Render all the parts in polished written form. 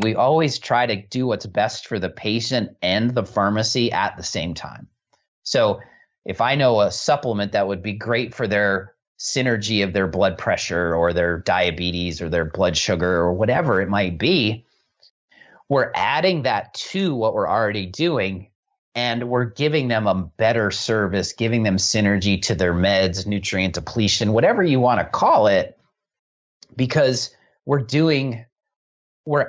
we always try to do what's best for the patient and the pharmacy at the same time. So if I know a supplement that would be great for their synergy of their blood pressure or their diabetes or their blood sugar or whatever it might be, we're adding that to what we're already doing, and we're giving them a better service, giving them synergy to their meds, nutrient depletion, whatever you want to call it, because we're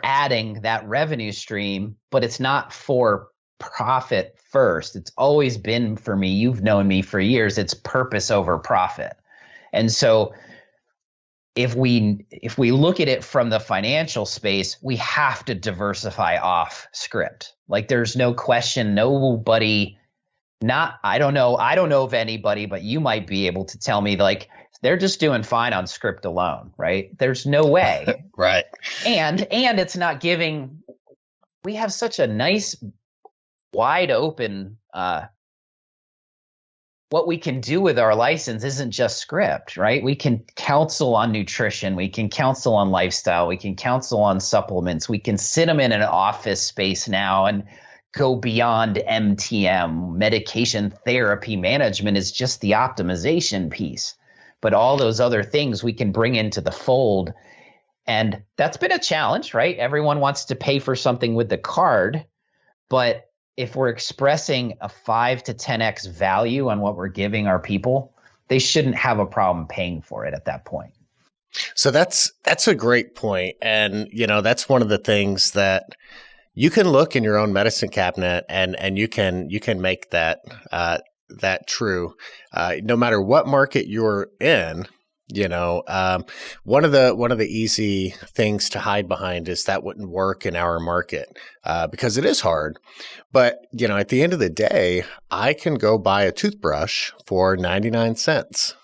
adding that revenue stream, but it's not for profit first. It's always been, for me, you've known me for years, it's purpose over profit. And so if we look at it from the financial space, we have to diversify off script. Like, there's no question, nobody, I don't know of anybody, but you might be able to tell me, like, they're just doing fine on script alone, right? There's no way. Right. And it's not giving, we have such a nice, wide open, what we can do with our license isn't just script, right? We can counsel on nutrition. We can counsel on lifestyle. We can counsel on supplements. We can sit them in an office space now and go beyond MTM. Medication therapy management is just the optimization piece. But all those other things we can bring into the fold. And that's been a challenge, right? Everyone wants to pay for something with the card, but if we're expressing a 5 to 10x value on what we're giving our people, they shouldn't have a problem paying for it at that point. So that's a great point. And, that's one of the things that you can look in your own medicine cabinet and you can make that true, no matter what market you're in. One of the easy things to hide behind is that wouldn't work in our market, because it is hard. But, at the end of the day, I can go buy a toothbrush for 99 cents,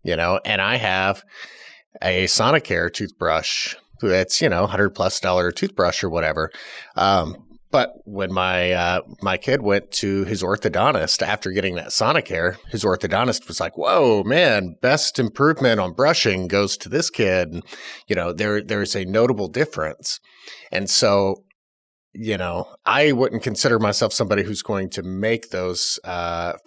and I have a Sonicare toothbrush that's, $100+ toothbrush or whatever. But when my kid went to his orthodontist after getting that Sonicare, his orthodontist was like, "Whoa, man, best improvement on brushing goes to this kid." And, there's a notable difference. And so, I wouldn't consider myself somebody who's going to make those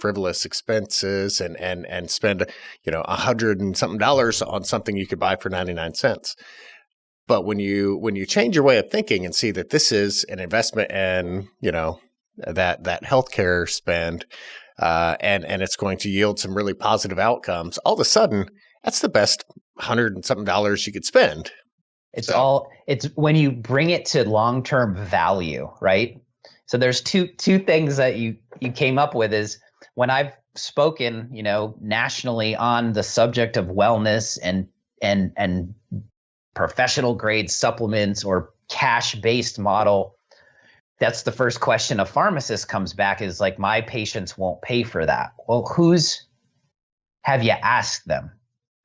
frivolous expenses and spend, $100 and something on something you could buy for 99 cents. But when you change your way of thinking and see that this is an investment in, that healthcare spend, and it's going to yield some really positive outcomes, all of a sudden, that's the best $100 and something you could spend. It's when you bring it to long-term value, right? So there's two things that you came up with is when I've spoken, nationally on the subject of wellness and professional grade supplements or cash-based model, that's the first question a pharmacist comes back is like, my patients won't pay for that. Well, have you asked them,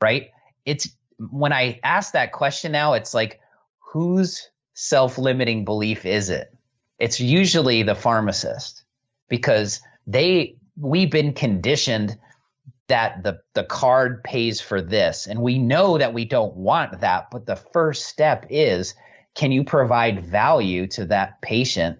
right? It's when I ask that question now, it's like, whose self-limiting belief is it? It's usually the pharmacist, because we've been conditioned that the card pays for this. And we know that we don't want that. But the first step is, can you provide value to that patient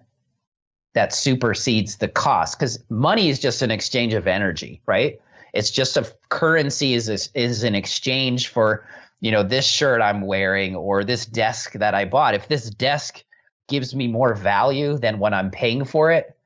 that supersedes the cost? Because money is just an exchange of energy, right? It's just a currency is an exchange for, this shirt I'm wearing or this desk that I bought. If this desk gives me more value than what I'm paying for it,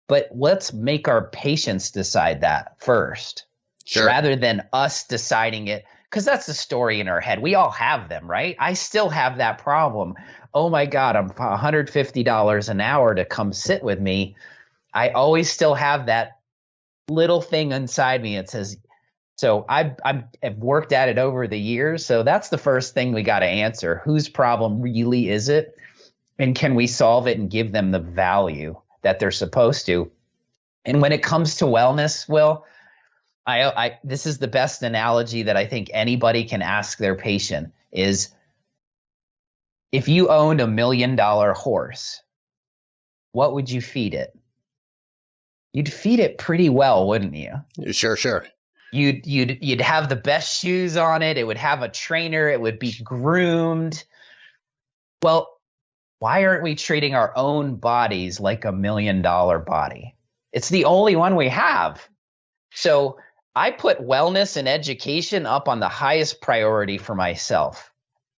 but let's make our patients decide that first. Sure. Rather than us deciding it, because that's the story in our head. We all have them, right? I still have that problem. Oh my God, I'm $150 an hour to come sit with me. I always still have that little thing inside me. It says, so I've worked at it over the years. So that's the first thing we got to answer. Whose problem really is it? And can we solve it and give them the value that they're supposed to? And when it comes to wellness, Will, this is the best analogy that I think anybody can ask their patient is, if you owned $1 million horse, what would you feed it? You'd feed it pretty well, wouldn't you? Sure. You'd have the best shoes on it. It would have a trainer. It would be groomed. Well, why aren't we treating our own bodies like $1 million body? It's the only one we have. So I put wellness and education up on the highest priority for myself,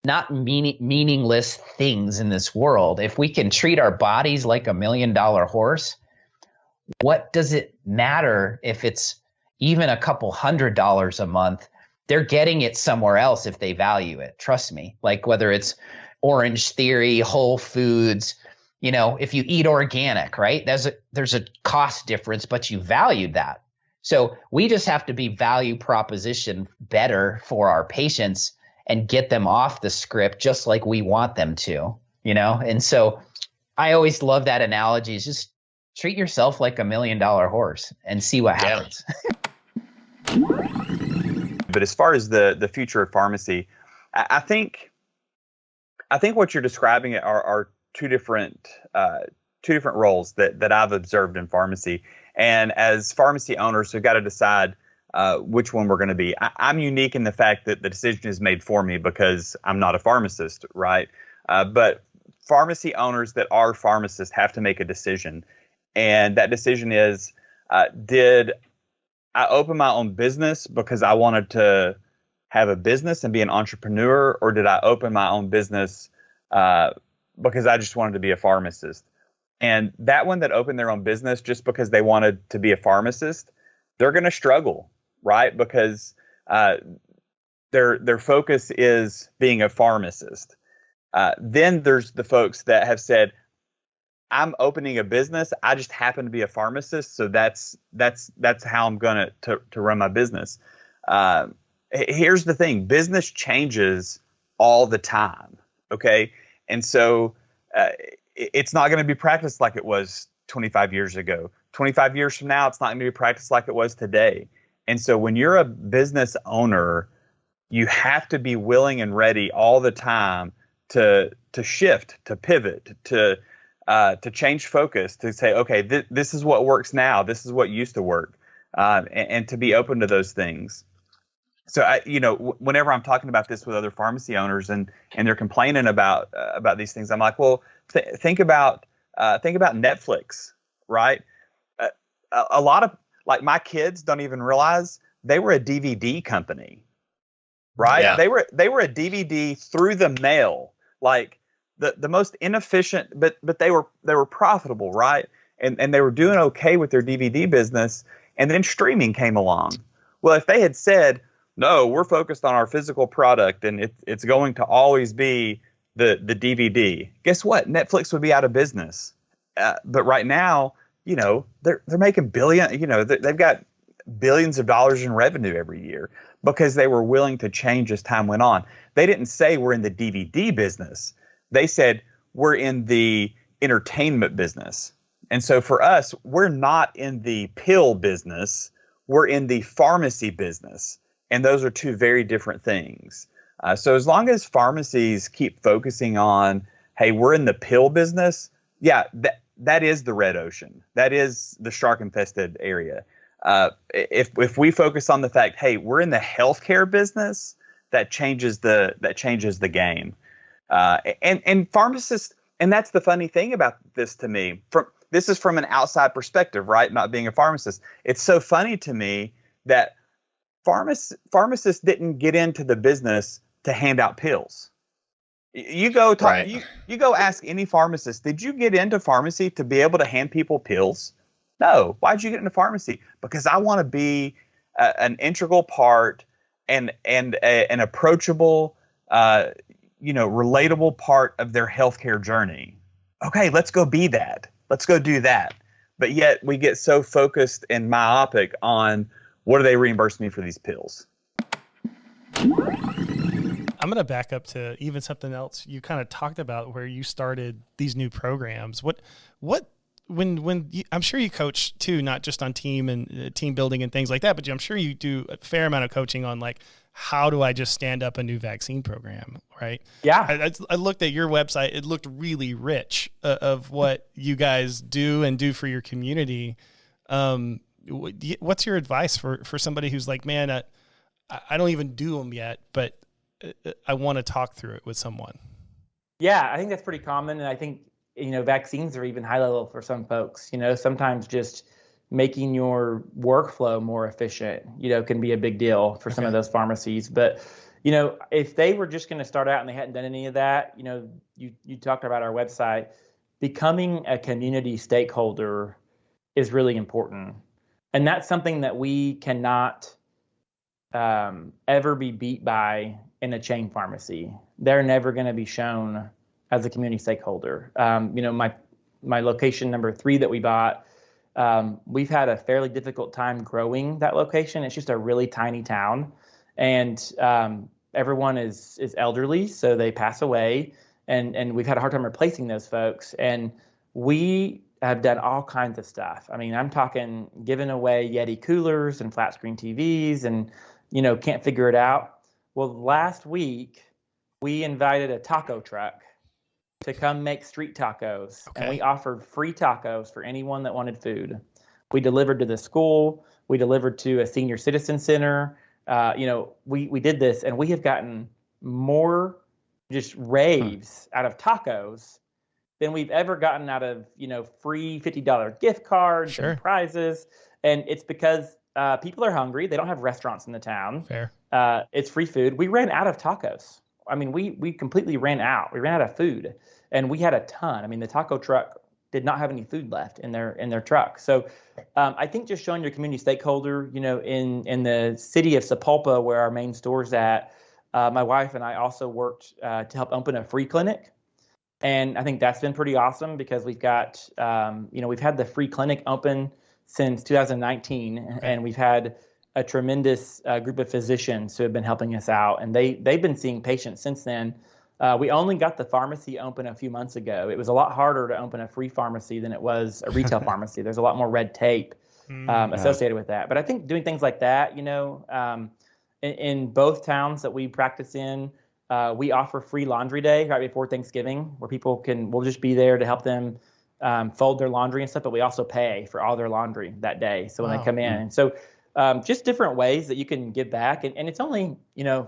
not meaningless things in this world. If we can treat our bodies like $1 million horse, what does it matter if it's even a couple $100 a month? They're getting it somewhere else if they value it. Trust me. Like whether it's Orange Theory, Whole Foods, if you eat organic, right? There's a cost difference, but you valued that. So we just have to be value proposition better for our patients and get them off the script just like we want them to, And so I always love that analogy is just treat yourself like $1 million horse and see what happens. But as far as the future of pharmacy, I think what you're describing are two different roles that I've observed in pharmacy. And as pharmacy owners, we've got to decide which one we're going to be. I'm unique in the fact that the decision is made for me because I'm not a pharmacist, right? But pharmacy owners that are pharmacists have to make a decision. And that decision is, did I open my own business because I wanted to have a business and be an entrepreneur, or did I open my own business because I just wanted to be a pharmacist? And that one that opened their own business just because they wanted to be a pharmacist, they're going to struggle, right? Because their focus is being a pharmacist. Then there's the folks that have said, I'm opening a business. I just happen to be a pharmacist, so that's how I'm going to run my business. Here's the thing: business changes all the time. Okay, and so it's not going to be practiced like it was 25 years ago. 25 years from now, it's not going to be practiced like it was today. And so when you're a business owner, you have to be willing and ready all the time to shift, to pivot, to change focus, to say, okay, this is what works now. This is what used to work, and to be open to those things. So, whenever I'm talking about this with other pharmacy owners and they're complaining about these things, I'm like, well, think about Netflix, right? A lot of my kids don't even realize they were a DVD company, right? Yeah. They were a DVD through the mail, like the most inefficient, but they were profitable, right? And they were doing okay with their DVD business. And then streaming came along. Well, if they had said, no, we're focused on our physical product and it's going to always be the DVD, guess what? Netflix would be out of business. But right now, they're making they've got billions of dollars in revenue every year because they were willing to change as time went on. They didn't say we're in the DVD business. They said we're in the entertainment business. And so for us, we're not in the pill business. We're in the pharmacy business. And those are two very different things. So as long as pharmacies keep focusing on, hey, we're in the pill business, yeah, that is the red ocean. That is the shark-infested area. If we focus on the fact, hey, we're in the healthcare business, that changes the game. And pharmacists, and that's the funny thing about this to me. This is from an outside perspective, right? Not being a pharmacist. It's so funny to me that pharmacists didn't get into the business to hand out pills. You go talk. Right. You go ask any pharmacist. Did you get into pharmacy to be able to hand people pills? No. Why'd you get into pharmacy? Because I want to be an integral part and an approachable, relatable part of their healthcare journey. Okay, let's go be that. Let's go do that. But yet we get so focused and myopic on what do they reimburse me for these pills? I'm going to back up to even something else you kind of talked about where you started these new programs. When I'm sure you coach too, not just on team and team building and things like that, but I'm sure you do a fair amount of coaching on like, how do I just stand up a new vaccine program? Right. Yeah. I looked at your website. It looked really rich of what you guys do and do for your community. What's your advice for somebody who's like, man, I don't even do them yet, but I want to talk through it with someone? Yeah, I think that's pretty common. And I think, vaccines are even high level for some folks. Sometimes just making your workflow more efficient, can be a big deal for some of those pharmacies. But, if they were just going to start out and they hadn't done any of that, you talked about our website, becoming a community stakeholder is really important. And that's something that we cannot ever be beat by in a chain pharmacy. They're never going to be shown as a community stakeholder. My location number 3 that we bought, we've had a fairly difficult time growing that location. It's just a really tiny town, and everyone is elderly, so they pass away, and we've had a hard time replacing those folks. And we have done all kinds of stuff. I mean, I'm talking giving away Yeti coolers and flat screen TVs, and can't figure it out. Well, last week we invited a taco truck to come make street tacos, and we offered free tacos for anyone that wanted food. We delivered to the school. We delivered to a senior citizen center. We did this, and we have gotten more just raves out of tacos than we've ever gotten out of, free $50 gift cards and prizes. And it's because people are hungry. They don't have restaurants in the town. Fair. It's free food. We ran out of tacos. I mean, we completely ran out. We ran out of food, and we had a ton. I mean, the taco truck did not have any food left in their truck. So I think just showing your community stakeholder, in the city of Sapulpa, where our main store's at, my wife and I also worked to help open a free clinic. And I think that's been pretty awesome because we've got, we've had the free clinic open since 2019, and we've had a tremendous group of physicians who have been helping us out, and they've been seeing patients since then. We only got the pharmacy open a few months ago. It was a lot harder to open a free pharmacy than it was a retail pharmacy. There's a lot more red tape associated with that. But I think doing things like that, in both towns that we practice in, we offer free laundry day right before Thanksgiving, where we'll just be there to help them fold their laundry and stuff, but we also pay for all their laundry that day. So when they come in, and so just different ways that you can give back. And it's only,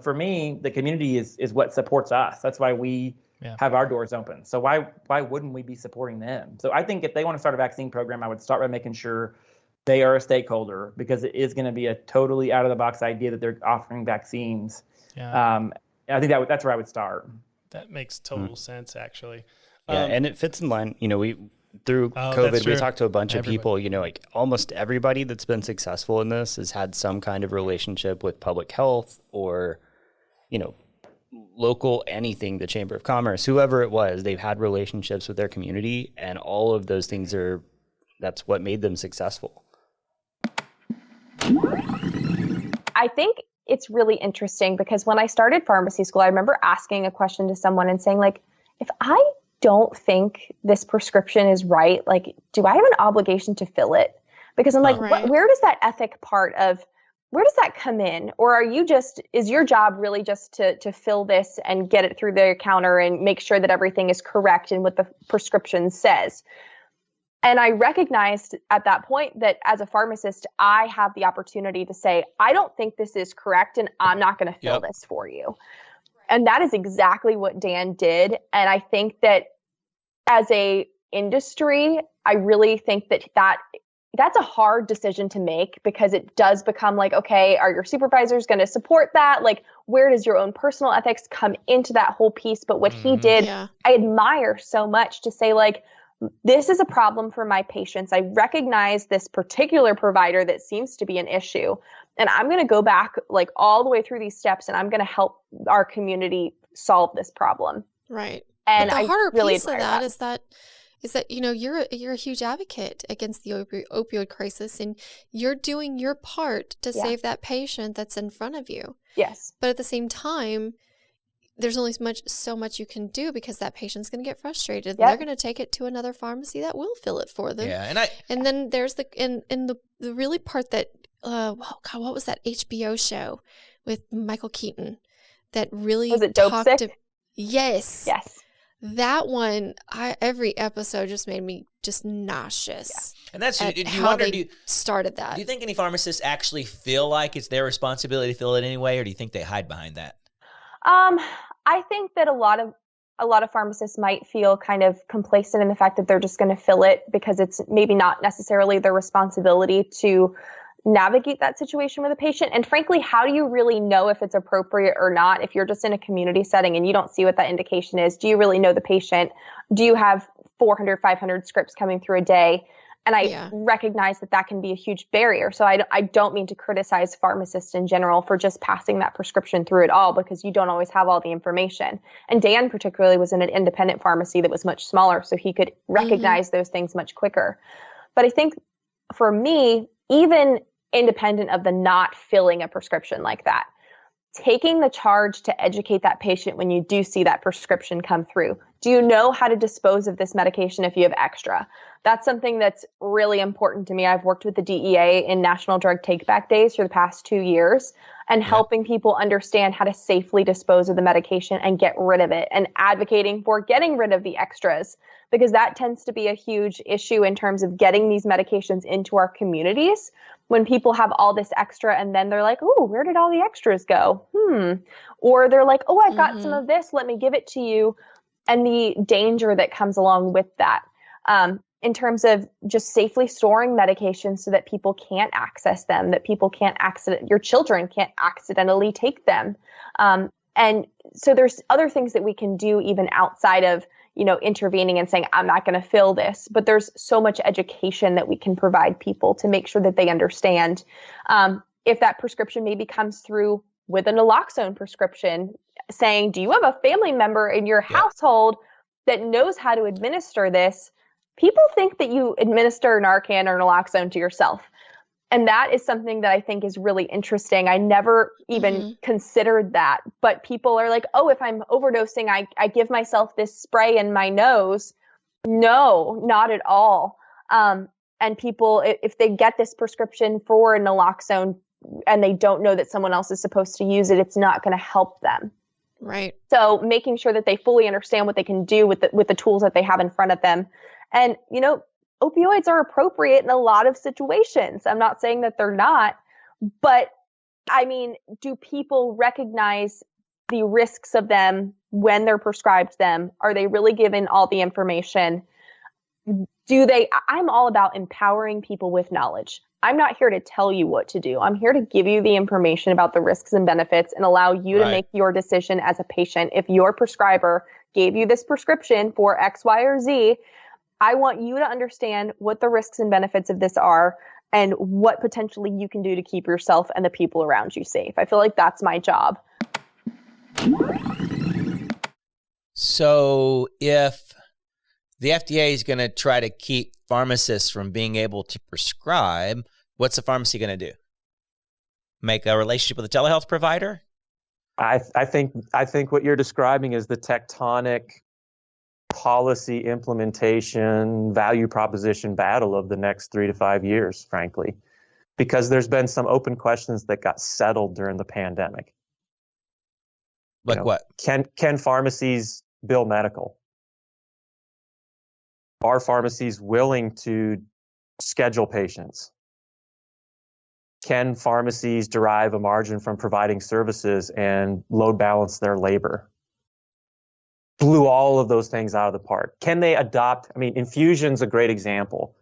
for me, the community is what supports us. That's why we have our doors open. So why wouldn't we be supporting them? So I think if they want to start a vaccine program, I would start by making sure they are a stakeholder, because it is going to be a totally out of the box idea that they're offering vaccines. Yeah. I think that's where I would start. That makes total sense, actually. Yeah, and it fits in line. Through COVID, we talked to a bunch of people, like almost everybody that's been successful in this has had some kind of relationship with public health or, local anything, the Chamber of Commerce, whoever it was, they've had relationships with their community, and all of those things that's what made them successful. I think it's really interesting because when I started pharmacy school, I remember asking a question to someone and saying, like, if I don't think this prescription is right, like, do I have an obligation to fill it? Because I'm like, where does that ethic part of, where does that come in? Or is your job really just to fill this and get it through their counter and make sure that everything is correct in what the prescription says? And I recognized at that point that as a pharmacist, I have the opportunity to say, I don't think this is correct, and I'm not going to fill this for you. And that is exactly what Dan did. And I think that as a industry, I really think that's a hard decision to make, because it does become like, okay, are your supervisors going to support that? Like, where does your own personal ethics come into that whole piece? But what he did, I admire so much, to say, like, this is a problem for my patients. I recognize this particular provider that seems to be an issue, and I'm going to go back like all the way through these steps, and I'm going to help our community solve this problem. Right. And but the harder really piece of that is that you're a huge advocate against the opioid crisis, and you're doing your part to save that patient that's in front of you. Yes. But at the same time, there's only so much you can do, because that patient's going to get frustrated. They're going to take it to another pharmacy that will fill it for them. Yeah, and then there's the really part that what was that HBO show with Michael Keaton that really was it Dope Sick? Yes. That one, every episode just made me just nauseous. Yeah. And that's started that. Do you think any pharmacists actually feel like it's their responsibility to fill it anyway, or do you think they hide behind that? I think that a lot of a lot of pharmacists might feel kind of complacent in the fact that they're just going to fill it because it's maybe not necessarily their responsibility to navigate that situation with a patient. And frankly, how do you really know if it's appropriate or not? If you're just in a community setting and you don't see what that indication is, do you really know the patient? Do you have 400, 500 scripts coming through a day? And I recognize that that can be a huge barrier. So I don't mean to criticize pharmacists in general for just passing that prescription through at all, because you don't always have all the information. And Dan particularly was in an independent pharmacy that was much smaller, so he could recognize those things much quicker. But I think for me, even independent of the not filling a prescription like that, taking the charge to educate that patient when you do see that prescription come through. Do you know how to dispose of this medication if you have extra? That's something that's really important to me. I've worked with the DEA in National Drug Take-Back Days for the past 2 years and helping people understand how to safely dispose of the medication and get rid of it, and advocating for getting rid of the extras, because that tends to be a huge issue in terms of getting these medications into our communities. When people have all this extra and then they're like, oh, where did all the extras go? Or they're like, oh, I've got some of this, let me give it to you. And the danger that comes along with that, in terms of just safely storing medications so that people can't access them, that people can't your children can't accidentally take them. And so there's other things that we can do even outside of, intervening and saying, I'm not going to fill this, but there's so much education that we can provide people to make sure that they understand. If that prescription maybe comes through with a naloxone prescription, saying, do you have a family member in your household that knows how to administer this? People think that you administer Narcan or naloxone to yourself. And that is something that I think is really interesting. I never even considered that, but people are like, oh, if I'm overdosing, I give myself this spray in my nose. No, not at all. And people, if they get this prescription for naloxone and they don't know that someone else is supposed to use it, it's not going to help them. Right. So making sure that they fully understand what they can do with the tools that they have in front of them. And, opioids are appropriate in a lot of situations. I'm not saying that they're not, but I mean, do people recognize the risks of them when they're prescribed them? Are they really given all the information? I'm all about empowering people with knowledge. I'm not here to tell you what to do. I'm here to give you the information about the risks and benefits and allow you to make your decision as a patient. If your prescriber gave you this prescription for X, Y, or Z, I want you to understand what the risks and benefits of this are and what potentially you can do to keep yourself and the people around you safe. I feel like that's my job. So if the FDA is going to try to keep pharmacists from being able to prescribe, what's the pharmacy going to do? Make a relationship with a telehealth provider? I think what you're describing is the tectonic policy implementation, value proposition battle of the next 3 to 5 years, frankly, because there's been some open questions that got settled during the pandemic. Like what? Can pharmacies bill medical? Are pharmacies willing to schedule patients? Can pharmacies derive a margin from providing services and load balance their labor? Blew all of those things out of the park. Can they adopt? I mean, infusion's a great example.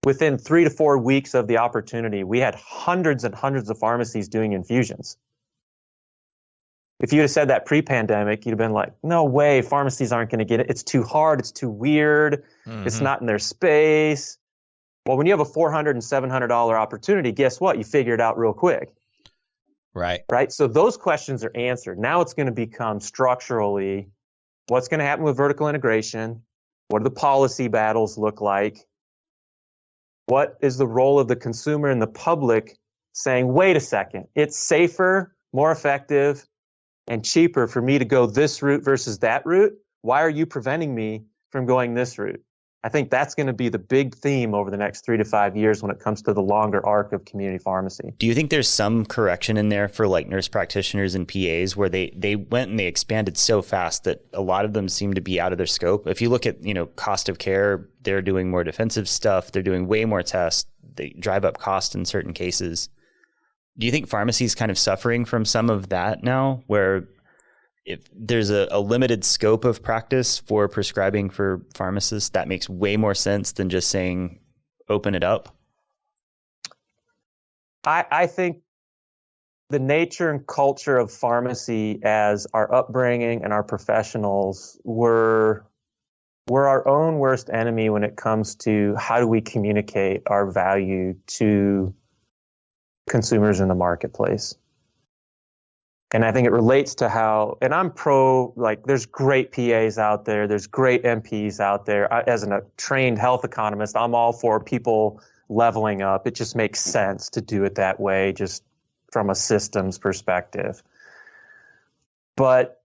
Within 3 to 4 weeks of the opportunity, we had hundreds and hundreds of pharmacies doing infusions. If you'd have said that pre-pandemic, you'd have been like, no way, pharmacies aren't going to get it. It's too hard. It's too weird. It's not in their space. Well, when you have a $400 and $700 opportunity, guess what? You figure it out real quick. Right. So those questions are answered. Now it's going to become structurally, what's going to happen with vertical integration? What do the policy battles look like? What is the role of the consumer and the public saying, wait a second, it's safer, more effective, and cheaper for me to go this route versus that route? Why are you preventing me from going this route? I think that's going to be the big theme over the next 3 to 5 years when it comes to the longer arc of community pharmacy. Do you think there's some correction in there for like nurse practitioners and PAs where they went and they expanded so fast that a lot of them seem to be out of their scope? If you look at, cost of care, they're doing more defensive stuff. They're doing way more tests. They drive up cost in certain cases. Do you think pharmacy is kind of suffering from some of that now where, if there's a limited scope of practice for prescribing for pharmacists, that makes way more sense than just saying, open it up? I think the nature and culture of pharmacy as our upbringing and our professionals were our own worst enemy when it comes to how do we communicate our value to consumers in the marketplace. And I think it relates to how, and I'm pro, like, there's great PAs out there, there's great MPs out there. As a trained health economist, I'm all for people leveling up. It just makes sense to do it that way, just from a systems perspective. But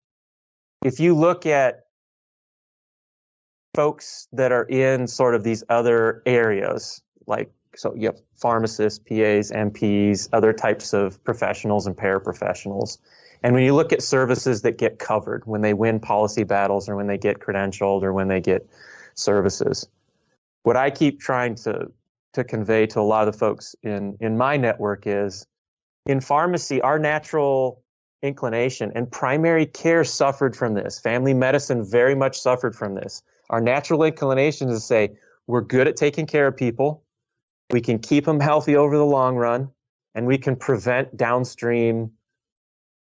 if you look at folks that are in sort of these other areas, like, so you have pharmacists, PAs, MPs, other types of professionals and paraprofessionals. And when you look at services that get covered, when they win policy battles or when they get credentialed or when they get services, what I keep trying to convey to a lot of the folks in my network is, in pharmacy, our natural inclination, and primary care suffered from this, family medicine very much suffered from this. Our natural inclination is to say, we're good at taking care of people, we can keep them healthy over the long run, and we can prevent downstream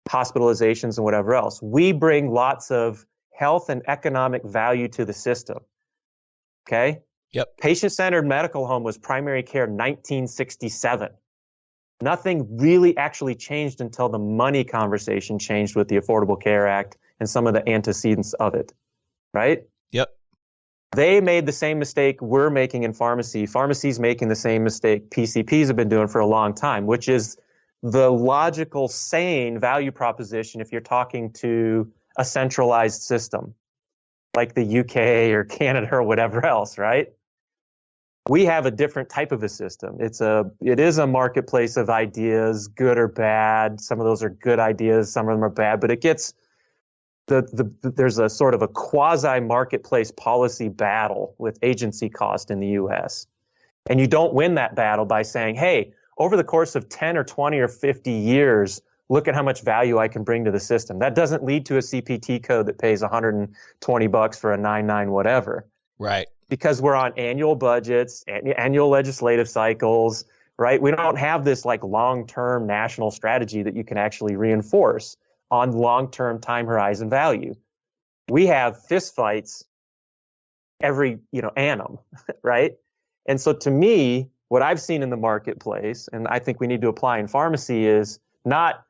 hospitalizations and whatever else. We bring lots of health and economic value to the system. Okay? Yep. Patient-centered medical home was primary care 1967. Nothing really actually changed until the money conversation changed with the Affordable Care Act and some of the antecedents of it. Right? Yep. They made the same mistake we're making in pharmacy. Pharmacy's making the same mistake PCPs have been doing for a long time, which is the logical, sane value proposition if you're talking to a centralized system like the UK or Canada or whatever else, right? We have a different type of a system. It is a marketplace of ideas, good or bad. Some of those are good ideas, some of them are bad, but it gets there's a sort of a quasi-marketplace policy battle with agency cost in the US. And you don't win that battle by saying, hey, over the course of 10 or 20 or 50 years, look at how much value I can bring to the system. That doesn't lead to a CPT code that pays $120 for a 99 whatever. Right. Because we're on annual budgets, annual legislative cycles, right? We don't have this like long-term national strategy that you can actually reinforce on long-term time horizon value. We have fistfights every, annum, right? And so to me, what I've seen in the marketplace, and I think we need to apply in pharmacy, is not,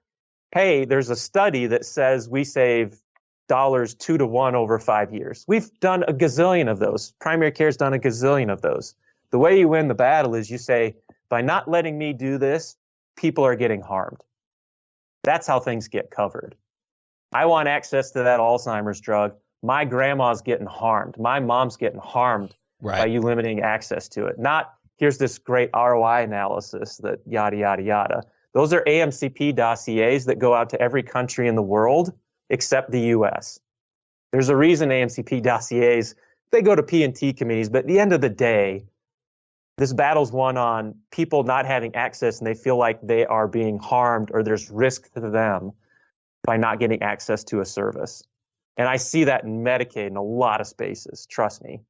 hey, there's a study that says we save dollars 2 to 1 over 5 years. We've done a gazillion of those. Primary care's done a gazillion of those. The way you win the battle is you say, by not letting me do this, people are getting harmed. That's how things get covered. I want access to that Alzheimer's drug. My grandma's getting harmed. My mom's getting harmed by you limiting access to it. Not, here's this great ROI analysis that yada, yada, yada. Those are AMCP dossiers that go out to every country in the world except the US. There's a reason AMCP dossiers, they go to P&T committees, but at the end of the day, this battle's won on people not having access and they feel like they are being harmed or there's risk to them by not getting access to a service. And I see that in Medicaid in a lot of spaces, trust me,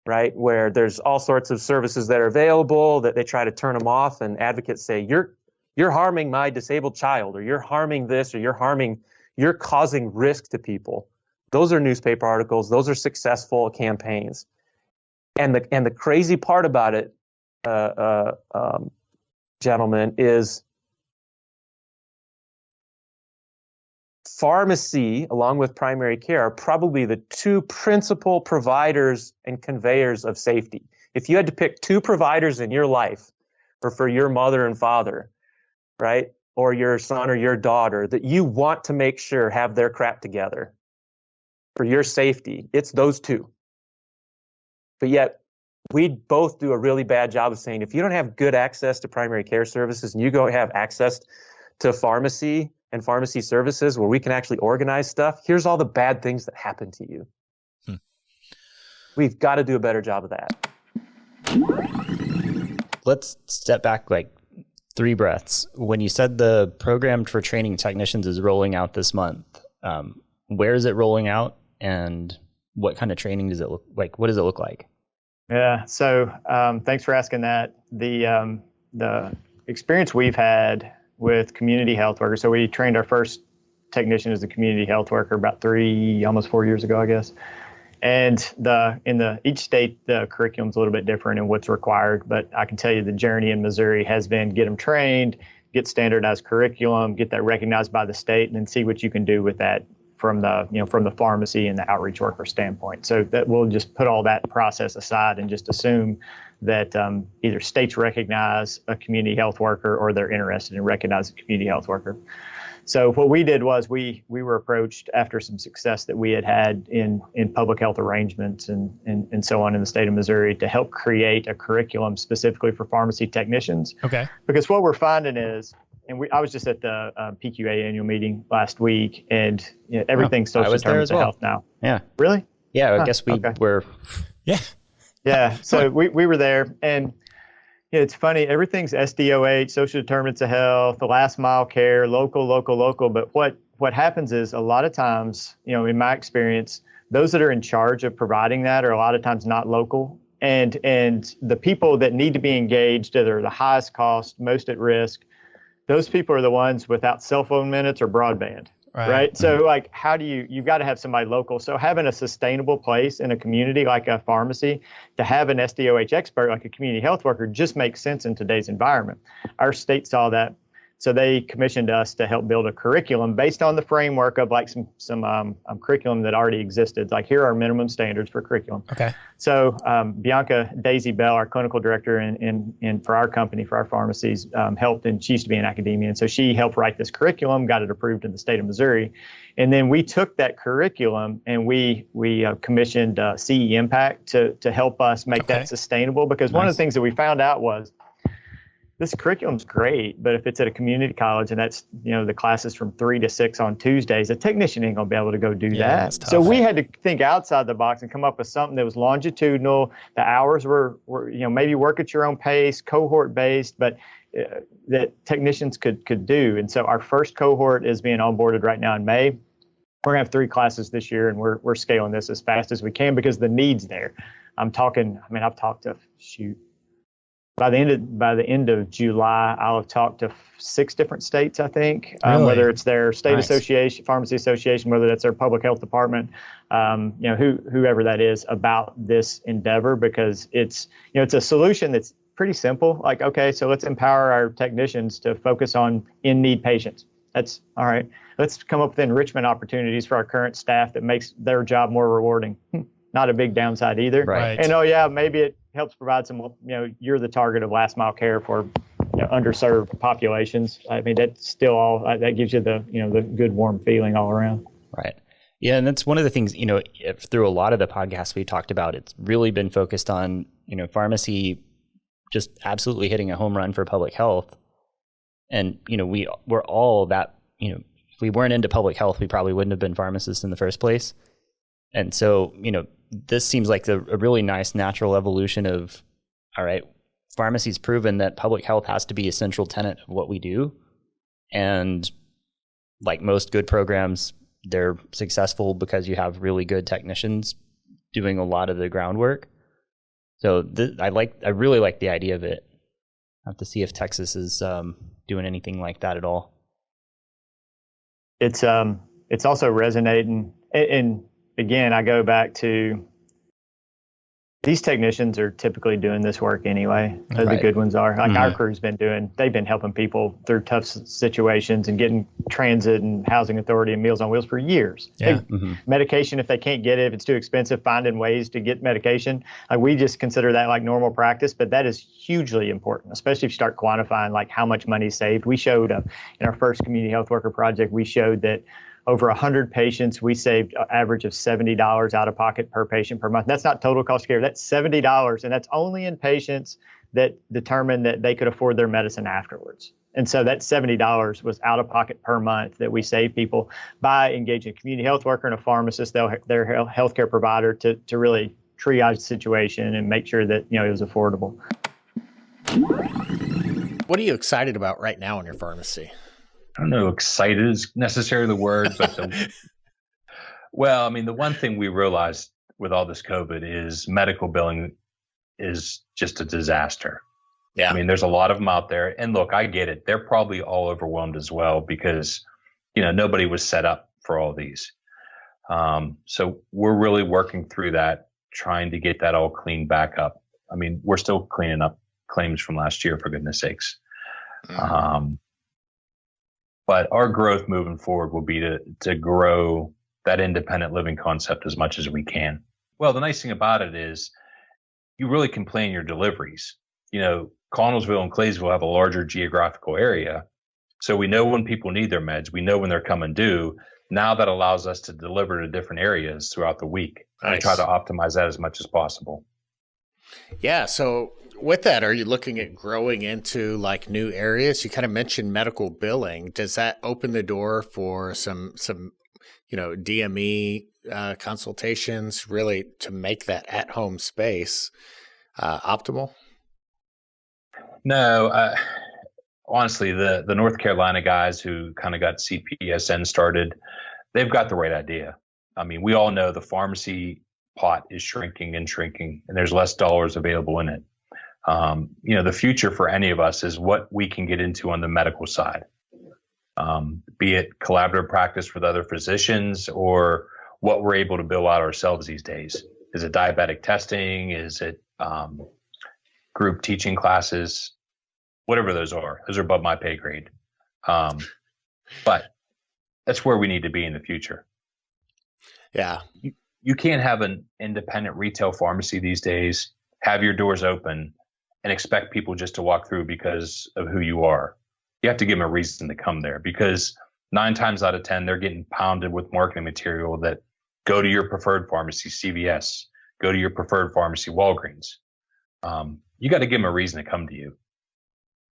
right? Where there's all sorts of services that are available that they try to turn them off and advocates say, you're harming my disabled child, or you're harming this, or you're causing risk to people. Those are newspaper articles. Those are successful campaigns. And the crazy part about it, gentlemen, is pharmacy, along with primary care, are probably the two principal providers and conveyors of safety. If you had to pick two providers in your life, or for your mother and father, right, or your son or your daughter, that you want to make sure have their crap together for your safety, it's those two. But yet, we both do a really bad job of saying, if you don't have good access to primary care services and you go have access to pharmacy and pharmacy services where we can actually organize stuff, here's all the bad things that happen to you. We've got to do a better job of that. Let's step back like 3 breaths. When you said the program for training technicians is rolling out this month, where is it rolling out, and what kind of training does it look like? What does it look like? Yeah. So thanks for asking that. The experience we've had with community health workers. So we trained our first technician as a community health worker about almost 4 years ago, I guess. And each state, the curriculum's a little bit different in what's required. But I can tell you the journey in Missouri has been get them trained, get standardized curriculum, get that recognized by the state, and then see what you can do with that from the pharmacy and the outreach worker standpoint. So that we'll just put all that process aside and just assume that either states recognize a community health worker or they're interested in recognizing a community health worker. So what we did was we were approached after some success that we had in public health arrangements and so on in the state of Missouri to help create a curriculum specifically for pharmacy technicians. Okay. Because what we're finding is, I was just at the PQA annual meeting last week, and everything's social determinants of health now. Yeah. Really? Yeah, I guess we were. Yeah. Yeah. So we were there, and it's funny. Everything's SDOH, social determinants of health, the last mile care, local. But what happens is a lot of times, in my experience, those that are in charge of providing that are a lot of times not local. And the people that need to be engaged, that are the highest cost, most at risk, those people are the ones without cell phone minutes or broadband. Right. So how do you've got to have somebody local. So having a sustainable place in a community like a pharmacy to have an SDOH expert like a community health worker just makes sense in today's environment. Our state saw that. So they commissioned us to help build a curriculum based on the framework of some curriculum that already existed. Like, here are minimum standards for curriculum. Okay. So Bianca Daisy Bell, our clinical director in for our company, for our pharmacies, helped, and she used to be in academia. And so she helped write this curriculum, got it approved in the state of Missouri. And then we took that curriculum and we commissioned CE Impact to help us make that sustainable. Because one of the things that we found out was, this curriculum's great, but if it's at a community college and that's, the classes from 3 to 6 on Tuesdays, a technician ain't gonna be able to go do that. So we had to think outside the box and come up with something that was longitudinal. The hours were maybe work at your own pace, cohort based, but that technicians could do. And so our first cohort is being onboarded right now in May. We're gonna have 3 classes this year, and we're scaling this as fast as we can because the need's there. I've talked to By the end of July, I'll have talked to 6 different states, I think, whether it's their state association, pharmacy association, whether that's their public health department, whoever that is, about this endeavor, because it's a solution that's pretty simple. Like, okay, so let's empower our technicians to focus on in-need patients. That's all right. Let's come up with enrichment opportunities for our current staff that makes their job more rewarding. Not a big downside either. Right. And maybe it helps provide some, you're the target of last mile care for underserved populations. I mean, that's still all, that gives you the good warm feeling all around. Right. Yeah. And that's one of the things, through a lot of the podcasts we talked about, it's really been focused on, pharmacy just absolutely hitting a home run for public health. And, we're all that, if we weren't into public health, we probably wouldn't have been pharmacists in the first place. And so, this seems like a really nice natural evolution of, all right, pharmacy's proven that public health has to be a central tenet of what we do. And like most good programs, they're successful because you have really good technicians doing a lot of the groundwork. So I really like the idea of it. I have to see if Texas is doing anything like that at all. It's also resonating. And again, I go back to, these technicians are typically doing this work anyway. The good ones are. Like our crew's they've been helping people through tough situations and getting transit and housing authority and Meals on Wheels for years. Yeah. Medication, if they can't get it, if it's too expensive, finding ways to get medication. We just consider that like normal practice, but that is hugely important, especially if you start quantifying like how much money is saved. We showed in our first community health worker project, we showed that over 100 patients, we saved an average of $70 out of pocket per patient per month. That's not total cost of care. That's $70, and that's only in patients that determined that they could afford their medicine afterwards. And so that $70 was out of pocket per month that we saved people by engaging a community health worker and a pharmacist, their healthcare provider, to really triage the situation and make sure that it was affordable. What are you excited about right now in your pharmacy? I don't know, excited is necessarily the word, but Well, I mean, the one thing we realized with all this COVID is medical billing is just a disaster. Yeah. I mean, there's a lot of them out there. And look, I get it. They're probably all overwhelmed as well because, nobody was set up for all these. So we're really working through that, trying to get that all cleaned back up. I mean, we're still cleaning up claims from last year, for goodness sakes. But our growth moving forward will be to grow that independent living concept as much as we can. Well, the nice thing about it is you really can plan your deliveries. Connellsville and Claysville have a larger geographical area. So we know when people need their meds. We know when they're coming due. Now that allows us to deliver to different areas throughout the week. Nice. And try to optimize that as much as possible. Yeah. So with that, are you looking at growing into like new areas? You kind of mentioned medical billing. Does that open the door for some DME consultations, really to make that at-home space optimal? No, honestly, the North Carolina guys who kind of got CPESN started, they've got the right idea. I mean, we all know the pharmacy pot is shrinking, and there's less dollars available in it. The future for any of us is what we can get into on the medical side, be it collaborative practice with other physicians or what we're able to bill out ourselves these days. Is it diabetic testing? Is it group teaching classes? Whatever those are above my pay grade. But that's where we need to be in the future. Yeah. You can't have an independent retail pharmacy these days, have your doors open, and expect people just to walk through because of who you are. You have to give them a reason to come there, because 9 times out of 10, they're getting pounded with marketing material that go to your preferred pharmacy, CVS, go to your preferred pharmacy, Walgreens. You got to give them a reason to come to you.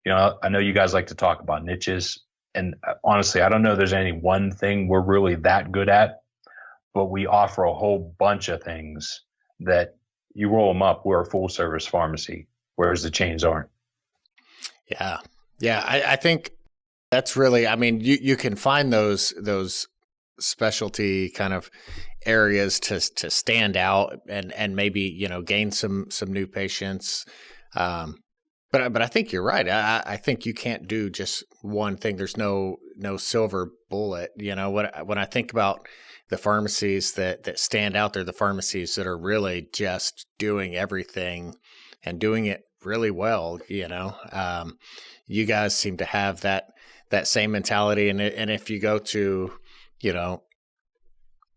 I know you guys like to talk about niches, and honestly, I don't know if there's any one thing we're really that good at, but we offer a whole bunch of things that you roll them up. We're a full service pharmacy, whereas the chains aren't. Yeah. Yeah. I think that's really, I mean, you can find those specialty kind of areas to stand out and maybe, gain some new patients. But I think you're right. I think you can't do just one thing. There's no silver bullet. When I think about the pharmacies that stand out, they're the pharmacies that are really just doing everything and doing it really well. You guys seem to have that same mentality. And if you go to,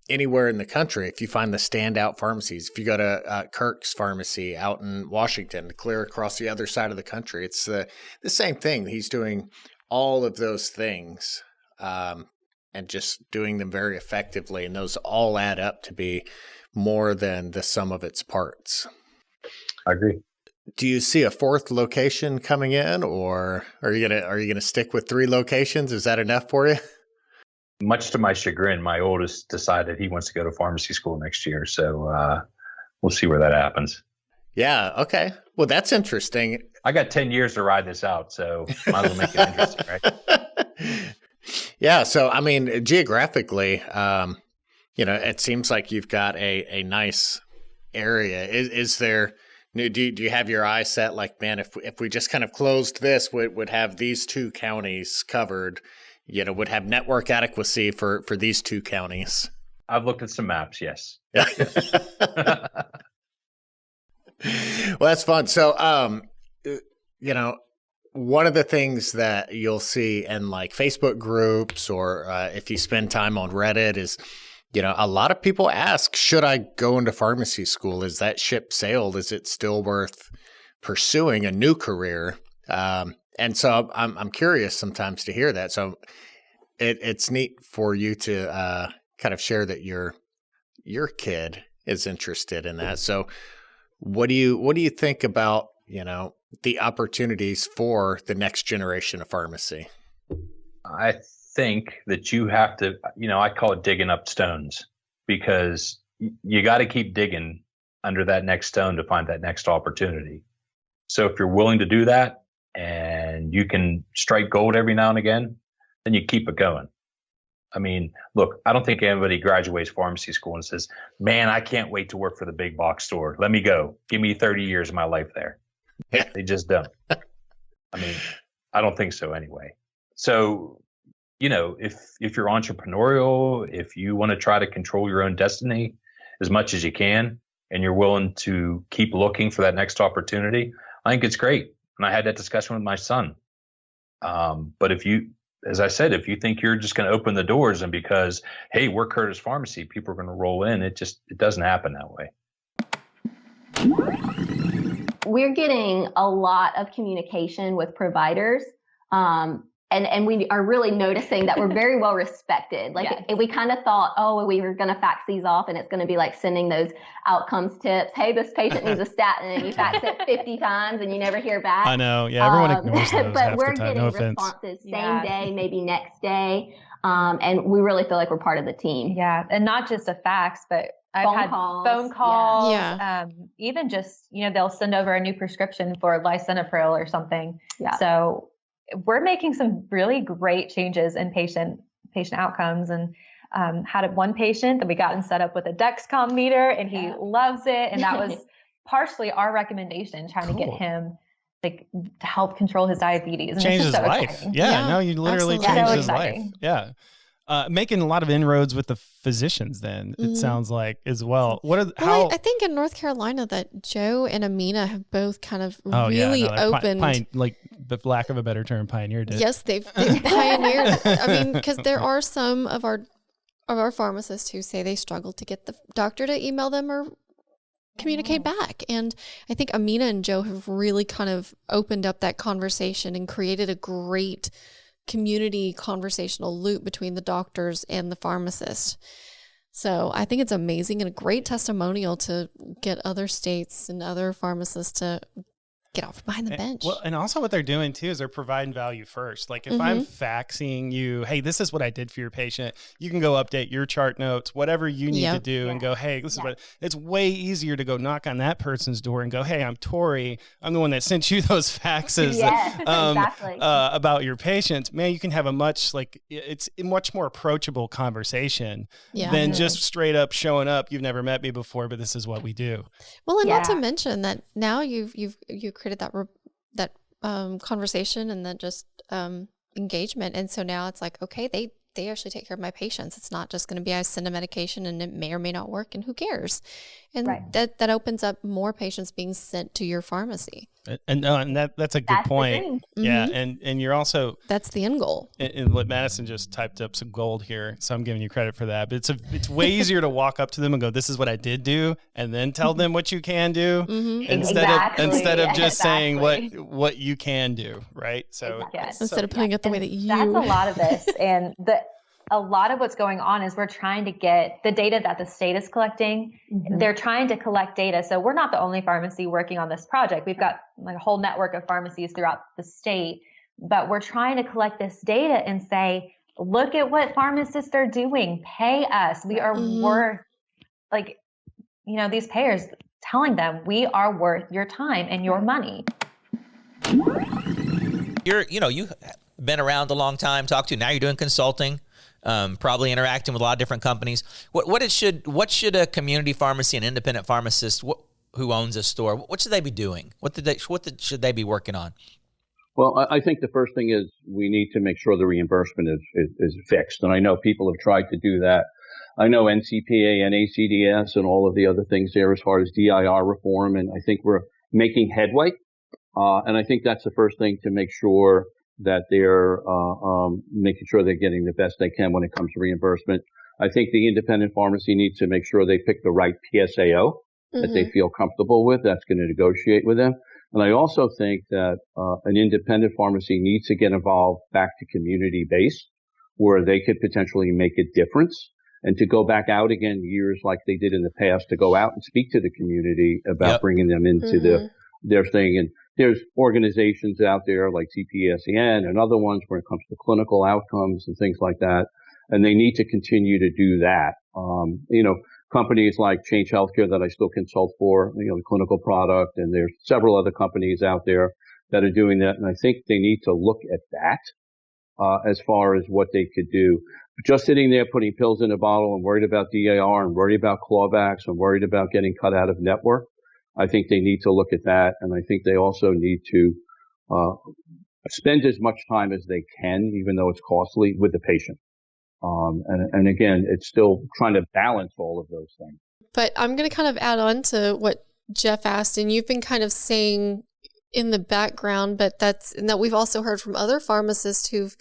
anywhere in the country, if you find the standout pharmacies, if you go to Kirk's Pharmacy out in Washington, clear across the other side of the country, it's the same thing. He's doing all of those things and just doing them very effectively. And those all add up to be more than the sum of its parts. I agree. Do you see a 4th location coming in, or are you gonna stick with 3 locations? Is that enough for you? Much to my chagrin, my oldest decided he wants to go to pharmacy school next year. So we'll see where that happens. Yeah. Okay. Well, that's interesting. I got 10 years to ride this out, so might as well make it interesting, right? Yeah. So, I mean, geographically, it seems like you've got a nice area. Is there, do you have your eye set like, man, if we just kind of closed this, would have these 2 counties covered, would have network adequacy for these 2 counties? I've looked at some maps. Yes. Well, that's fun. So, one of the things that you'll see in like Facebook groups or if you spend time on Reddit is, a lot of people ask, should I go into pharmacy school? Is that ship sailed? Is it still worth pursuing a new career? And so I'm curious sometimes to hear that. So it's neat for you to kind of share that your kid is interested in that. So what do you think about, the opportunities for the next generation of pharmacy? I think that you have to, I call it digging up stones, because you got to keep digging under that next stone to find that next opportunity. So if you're willing to do that and you can strike gold every now and again, then you keep it going. I mean, look, I don't think anybody graduates pharmacy school and says, man, I can't wait to work for the big box store. Let me go. Give me 30 years of my life there. They just don't. I mean, I don't think so anyway. So, you know, if you're entrepreneurial, if you want to try to control your own destiny as much as you can, and you're willing to keep looking for that next opportunity, I think it's great. And I had that discussion with my son. But if you, as I said, if you think you're just going to open the doors and because, hey, we're Curtis Pharmacy, people are going to roll in, it doesn't happen that way. We're getting a lot of communication with providers. And we are really noticing that we're very well respected. Like we kind of thought, oh, we were going to fax these off and it's going to be like sending those outcomes tips. Hey, this patient needs a statin, and you fax it 50 times and you never hear back. I know. Yeah, everyone ignores those but half we're the time. getting No offense. responses same day, maybe next day. And we really feel like we're part of the team. Yeah. And not just a fax, but I've had phone calls. Even just, you know, they'll send over a new prescription for lisinopril or something. Yeah. So we're making some really great changes in patient outcomes, and had one patient that we got him set up with a Dexcom meter, and he loves it. And that was partially our recommendation, trying to get him like to help control his diabetes. And Change his so life. exciting. Yeah, no, you literally absolutely. changed So his life. exciting. Yeah. Making a lot of inroads with the physicians then, it sounds like, as well. I think in North Carolina that Joe and Amina have both kind of really opened. Like, the lack of a better term, pioneered it. Yes, they've pioneered. I mean, because there are some of our pharmacists who say they struggle to get the doctor to email them or communicate back. And I think Amina and Joe have really kind of opened up that conversation and created a great community conversational loop between the doctors and the pharmacist. So I think it's amazing and a great testimonial to get other states and other pharmacists to get off behind the bench. Well, and also what they're doing too is they're providing value first. Like if I'm faxing you, hey, this is what I did for your patient, you can go update your chart notes, whatever you need to do, and go, hey, this is what. It's way easier to go knock on that person's door and go, hey, I'm Tory, I'm the one that sent you those faxes about your patients. Man, you can have it's a much more approachable conversation than just straight up showing up. You've never met me before, but this is what we do. Well, and not to mention that now you've created that conversation and then just engagement, and so now it's like, okay, they actually take care of my patients. It's not just going to be I send a medication and it may or may not work, and who cares? And that opens up more patients being sent to your pharmacy. And that's a good point. Yeah, and you're also that's the end goal. And what Madison just typed up some gold here, so I'm giving you credit for that. But it's way easier to walk up to them and go, "This is what I did do," and then tell them what you can do instead of just saying what you can do, right? So instead of putting it the way that you. That's a lot of this, and a lot of what's going on is we're trying to get the data that the state is collecting. They're trying to collect data. So we're not the only pharmacy working on this project. We've got like a whole network of pharmacies throughout the state, but we're trying to collect this data and say, look at what pharmacists are doing. Pay us. We are worth, like, you know, these payers telling them we are worth your time and your money. You've been around a long time, now you're doing consulting. Probably interacting with a lot of different companies. What should a community pharmacy, an independent pharmacist who owns a store, what should they be doing? What should they be working on? Well, I think the first thing is we need to make sure the reimbursement is fixed. And I know people have tried to do that. I know NCPA, NACDS, and all of the other things there as far as DIR reform. And I think we're making headway. And I think that's the first thing, to make sure that they're making sure they're getting the best they can when it comes to reimbursement. I think the independent pharmacy needs to make sure they pick the right PSAO that they feel comfortable with, that's going to negotiate with them. And I also think that an independent pharmacy needs to get involved back to community-based, where they could potentially make a difference, and to go back out again years like they did in the past, to go out and speak to the community about bringing them into their thing. And there's organizations out there like CPESN and other ones when it comes to clinical outcomes and things like that. And they need to continue to do that. Companies like Change Healthcare that I still consult for, the clinical product, and there's several other companies out there that are doing that. And I think they need to look at that as far as what they could do. Just sitting there putting pills in a bottle and worried about DIR and worried about clawbacks and worried about getting cut out of network, I think they need to look at that. And I think they also need to spend as much time as they can, even though it's costly, with the patient. And again, it's still trying to balance all of those things. But I'm going to kind of add on to what Jeff asked, and you've been kind of saying in the background, but that we've also heard from other pharmacists who've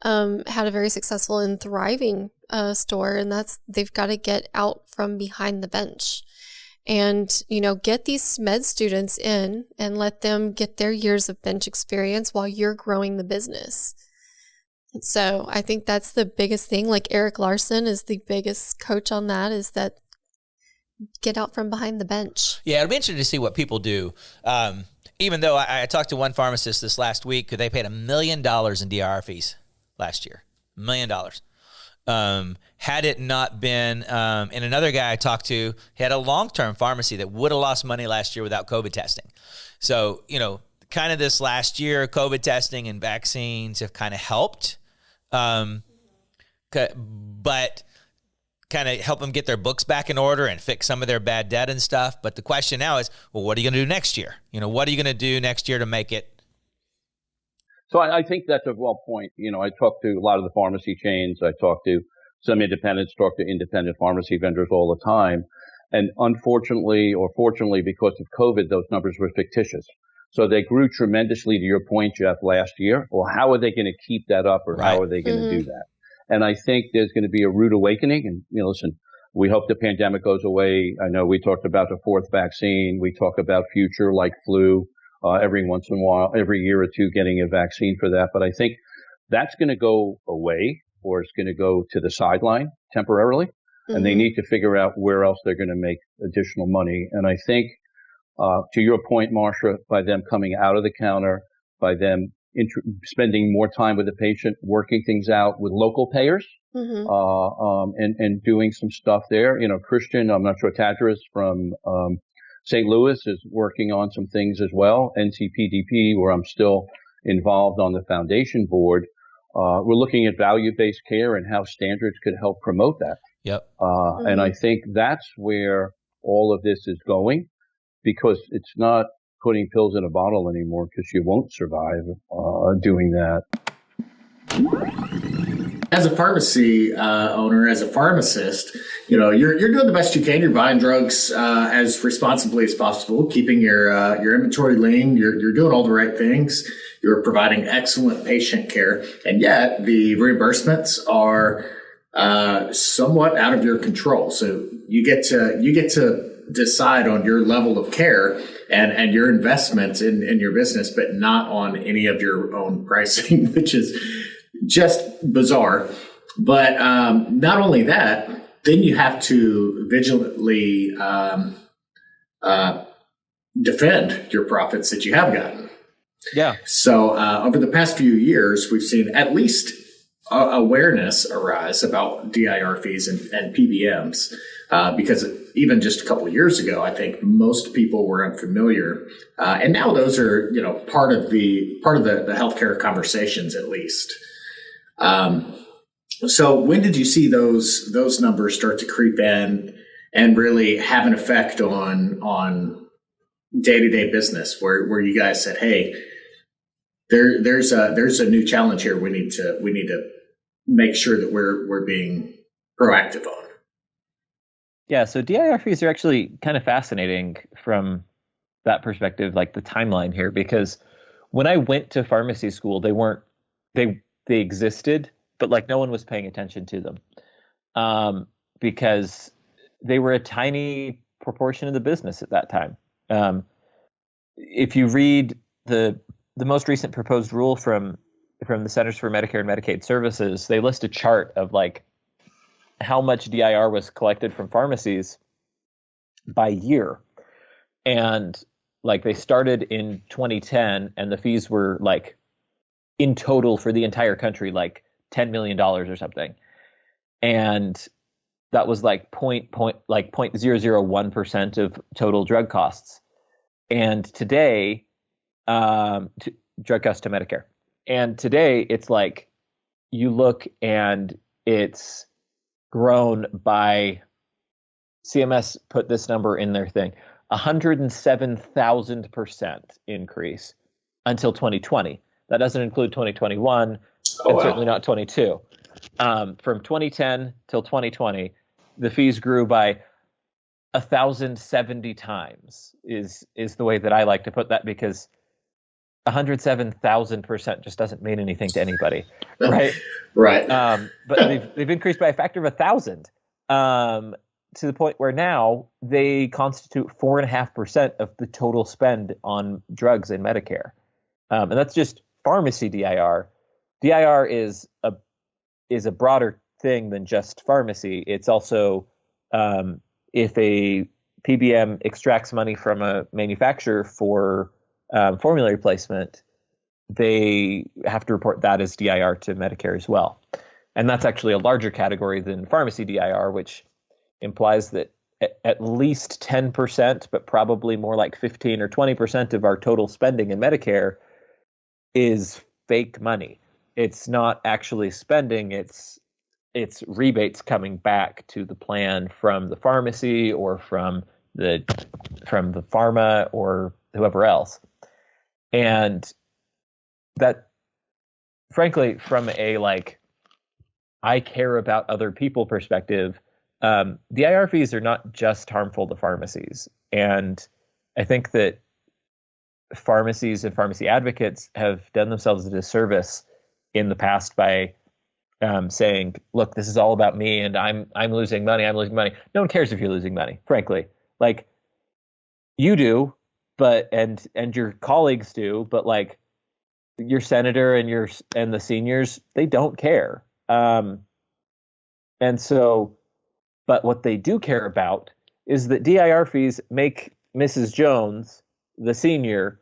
had a very successful and thriving store, and that's they've got to get out from behind the bench and, get these med students in and let them get their years of bench experience while you're growing the business. So I think that's the biggest thing. Like Erich Larson is the biggest coach on that, is that get out from behind the bench. Yeah, it'll be interesting to see what people do. Even though I talked to one pharmacist this last week, they paid $1 million in DIR fees last year. $1 million. Had it not been, and another guy I talked to had a long-term pharmacy that would have lost money last year without COVID testing. So, kind of this last year, COVID testing and vaccines have kind of helped. But kind of help them get their books back in order and fix some of their bad debt and stuff. But the question now is, well, what are you going to do next year? What are you going to do next year to make it? So I think that's a well point. I talk to a lot of the pharmacy chains. I talk to some independents, talk to independent pharmacy vendors all the time. And unfortunately, or fortunately, because of COVID, those numbers were fictitious. So they grew tremendously, to your point, Jeff, last year. Well, how are they going to keep that up, or how are they going to do that? And I think there's going to be a rude awakening. And, listen, we hope the pandemic goes away. I know we talked about the fourth vaccine. We talk about future like flu, every once in a while, every year or two, getting a vaccine for that. But I think that's going to go away, or it's going to go to the sideline temporarily. And they need to figure out where else they're going to make additional money. And I think, to your point, Marsha, by them coming out of the counter, by them spending more time with the patient, working things out with local payers, and doing some stuff there. Christian, I'm not sure, Tadras from St. Louis is working on some things as well. NCPDP, where I'm still involved on the foundation board, we're looking at value-based care and how standards could help promote that. Yep. And I think that's where all of this is going, because it's not putting pills in a bottle anymore, because you won't survive doing that. As a pharmacy owner, as a pharmacist, you're doing the best you can. You're buying drugs as responsibly as possible, keeping your inventory lean. You're doing all the right things. You're providing excellent patient care, and yet the reimbursements are somewhat out of your control. So you get to decide on your level of care and your investments in your business, but not on any of your own pricing, which is just bizarre. But not only that, then you have to vigilantly defend your profits that you have gotten. Yeah. So over the past few years, we've seen at least awareness arise about DIR fees and PBMs, because even just a couple of years ago, I think most people were unfamiliar, and now those are part of the healthcare conversations, at least. So when did you see those numbers start to creep in and really have an effect on day-to-day business, where you guys said, hey, there's a new challenge here we need to make sure that we're being proactive on? Yeah, so DIR fees are actually kind of fascinating from that perspective, like the timeline here, because when I went to pharmacy school, they existed, but like no one was paying attention to them, because they were a tiny proportion of the business at that time. If you read the most recent proposed rule from the Centers for Medicare and Medicaid Services, they list a chart of like how much DIR was collected from pharmacies by year. And like they started in 2010, and the fees were like in total for the entire country, like $10 million or something. And that was like 0.001% of total drug costs. And today, drug costs to Medicare. And today it's like you look and it's grown by, CMS put this number in their thing, 107,000% increase until 2020. That doesn't include 2021 and certainly not 22. From 2010 till 2020, the fees grew by 1,070 times is the way that I like to put that, because 107,000% just doesn't mean anything to anybody, right? Right. But they've increased by a factor of 1,000, to the point where now they constitute 4.5% of the total spend on drugs in Medicare, and that's just pharmacy DIR. DIR is a broader thing than just pharmacy. It's also if a PBM extracts money from a manufacturer for formulary placement, they have to report that as DIR to Medicare as well. And that's actually a larger category than pharmacy DIR, which implies that at least 10%, but probably more like 15 or 20% of our total spending in Medicare is fake money. It's not actually spending, it's rebates coming back to the plan from the pharmacy or from the pharma or whoever else. And that, frankly, from a I care about other people perspective, DIR fees are not just harmful to pharmacies. And I think that pharmacies and pharmacy advocates have done themselves a disservice in the past by saying, look, this is all about me and I'm losing money. I'm losing money. No one cares if you're losing money, frankly. You do, but and your colleagues do, but your senator and the seniors, they don't care. And so, but what they do care about is that DIR fees make Mrs. Jones, the senior,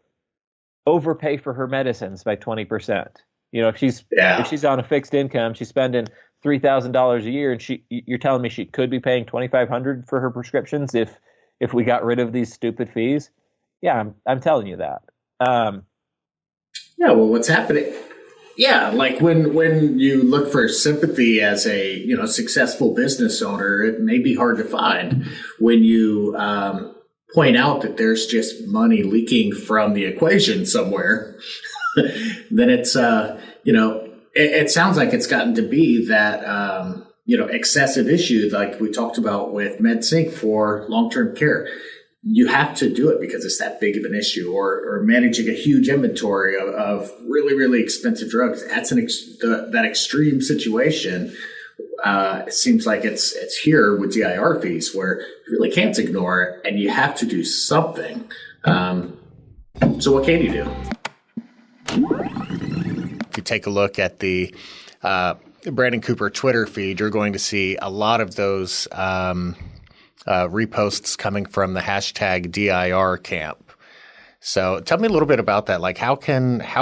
overpay for her medicines by 20%. If she's on a fixed income, she's spending $3,000 a year, and you're telling me she could be paying $2,500 for her prescriptions if we got rid of these stupid fees. Yeah, I'm telling you that. Yeah, well, what's happening? Yeah, when you look for sympathy as a successful business owner, it may be hard to find. When you point out that there's just money leaking from the equation somewhere, then it's it sounds like it's gotten to be that excessive issue, like we talked about with MedSync for long-term care. You have to do it because it's that big of an issue, or managing a huge inventory of really, really expensive drugs. That's that extreme situation. It seems like it's here with DIR fees, where you really can't ignore it and you have to do something. So what can you do? If you take a look at the Brandon Cooper Twitter feed, you're going to see a lot of those reposts coming from the hashtag DIR camp. So tell me a little bit about that. How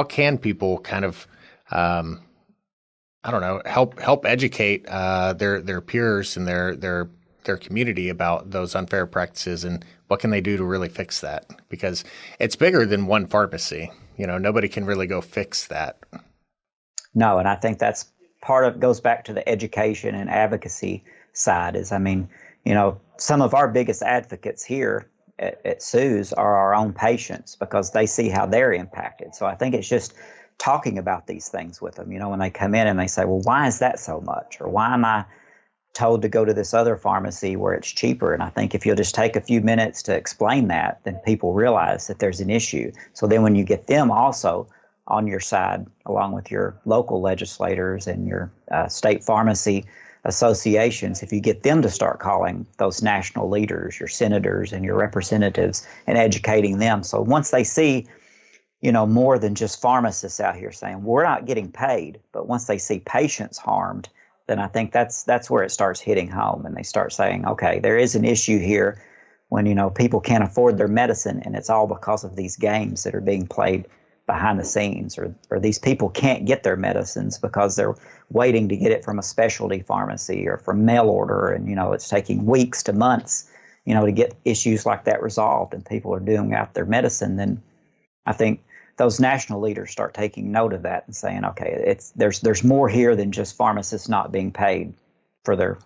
can people kind of help educate their peers and their community about those unfair practices, and what can they do to really fix that? Because it's bigger than one pharmacy. Nobody can really go fix that. No, and I think that's goes back to the education and advocacy side. Some of our biggest advocates here at SUES are our own patients, because they see how they're impacted. So I think it's just talking about these things with them. When they come in and they say, well, why is that so much? Or why am I told to go to this other pharmacy where it's cheaper? And I think if you'll just take a few minutes to explain that, then people realize that there's an issue. So then when you get them also on your side, along with your local legislators and your state pharmacy associations, if you get them to start calling those national leaders, your senators and your representatives, and educating them. So once they see, more than just pharmacists out here saying, we're not getting paid, but once they see patients harmed, then I think that's where it starts hitting home, and they start saying, okay, there is an issue here when, people can't afford their medicine, and it's all because of these games that are being played behind the scenes, or these people can't get their medicines because they're waiting to get it from a specialty pharmacy or from mail order, and it's taking weeks to months to get issues like that resolved, and people are doing out their medicine. Then I think those national leaders start taking note of that and saying, okay, there's more here than just pharmacists not being paid for their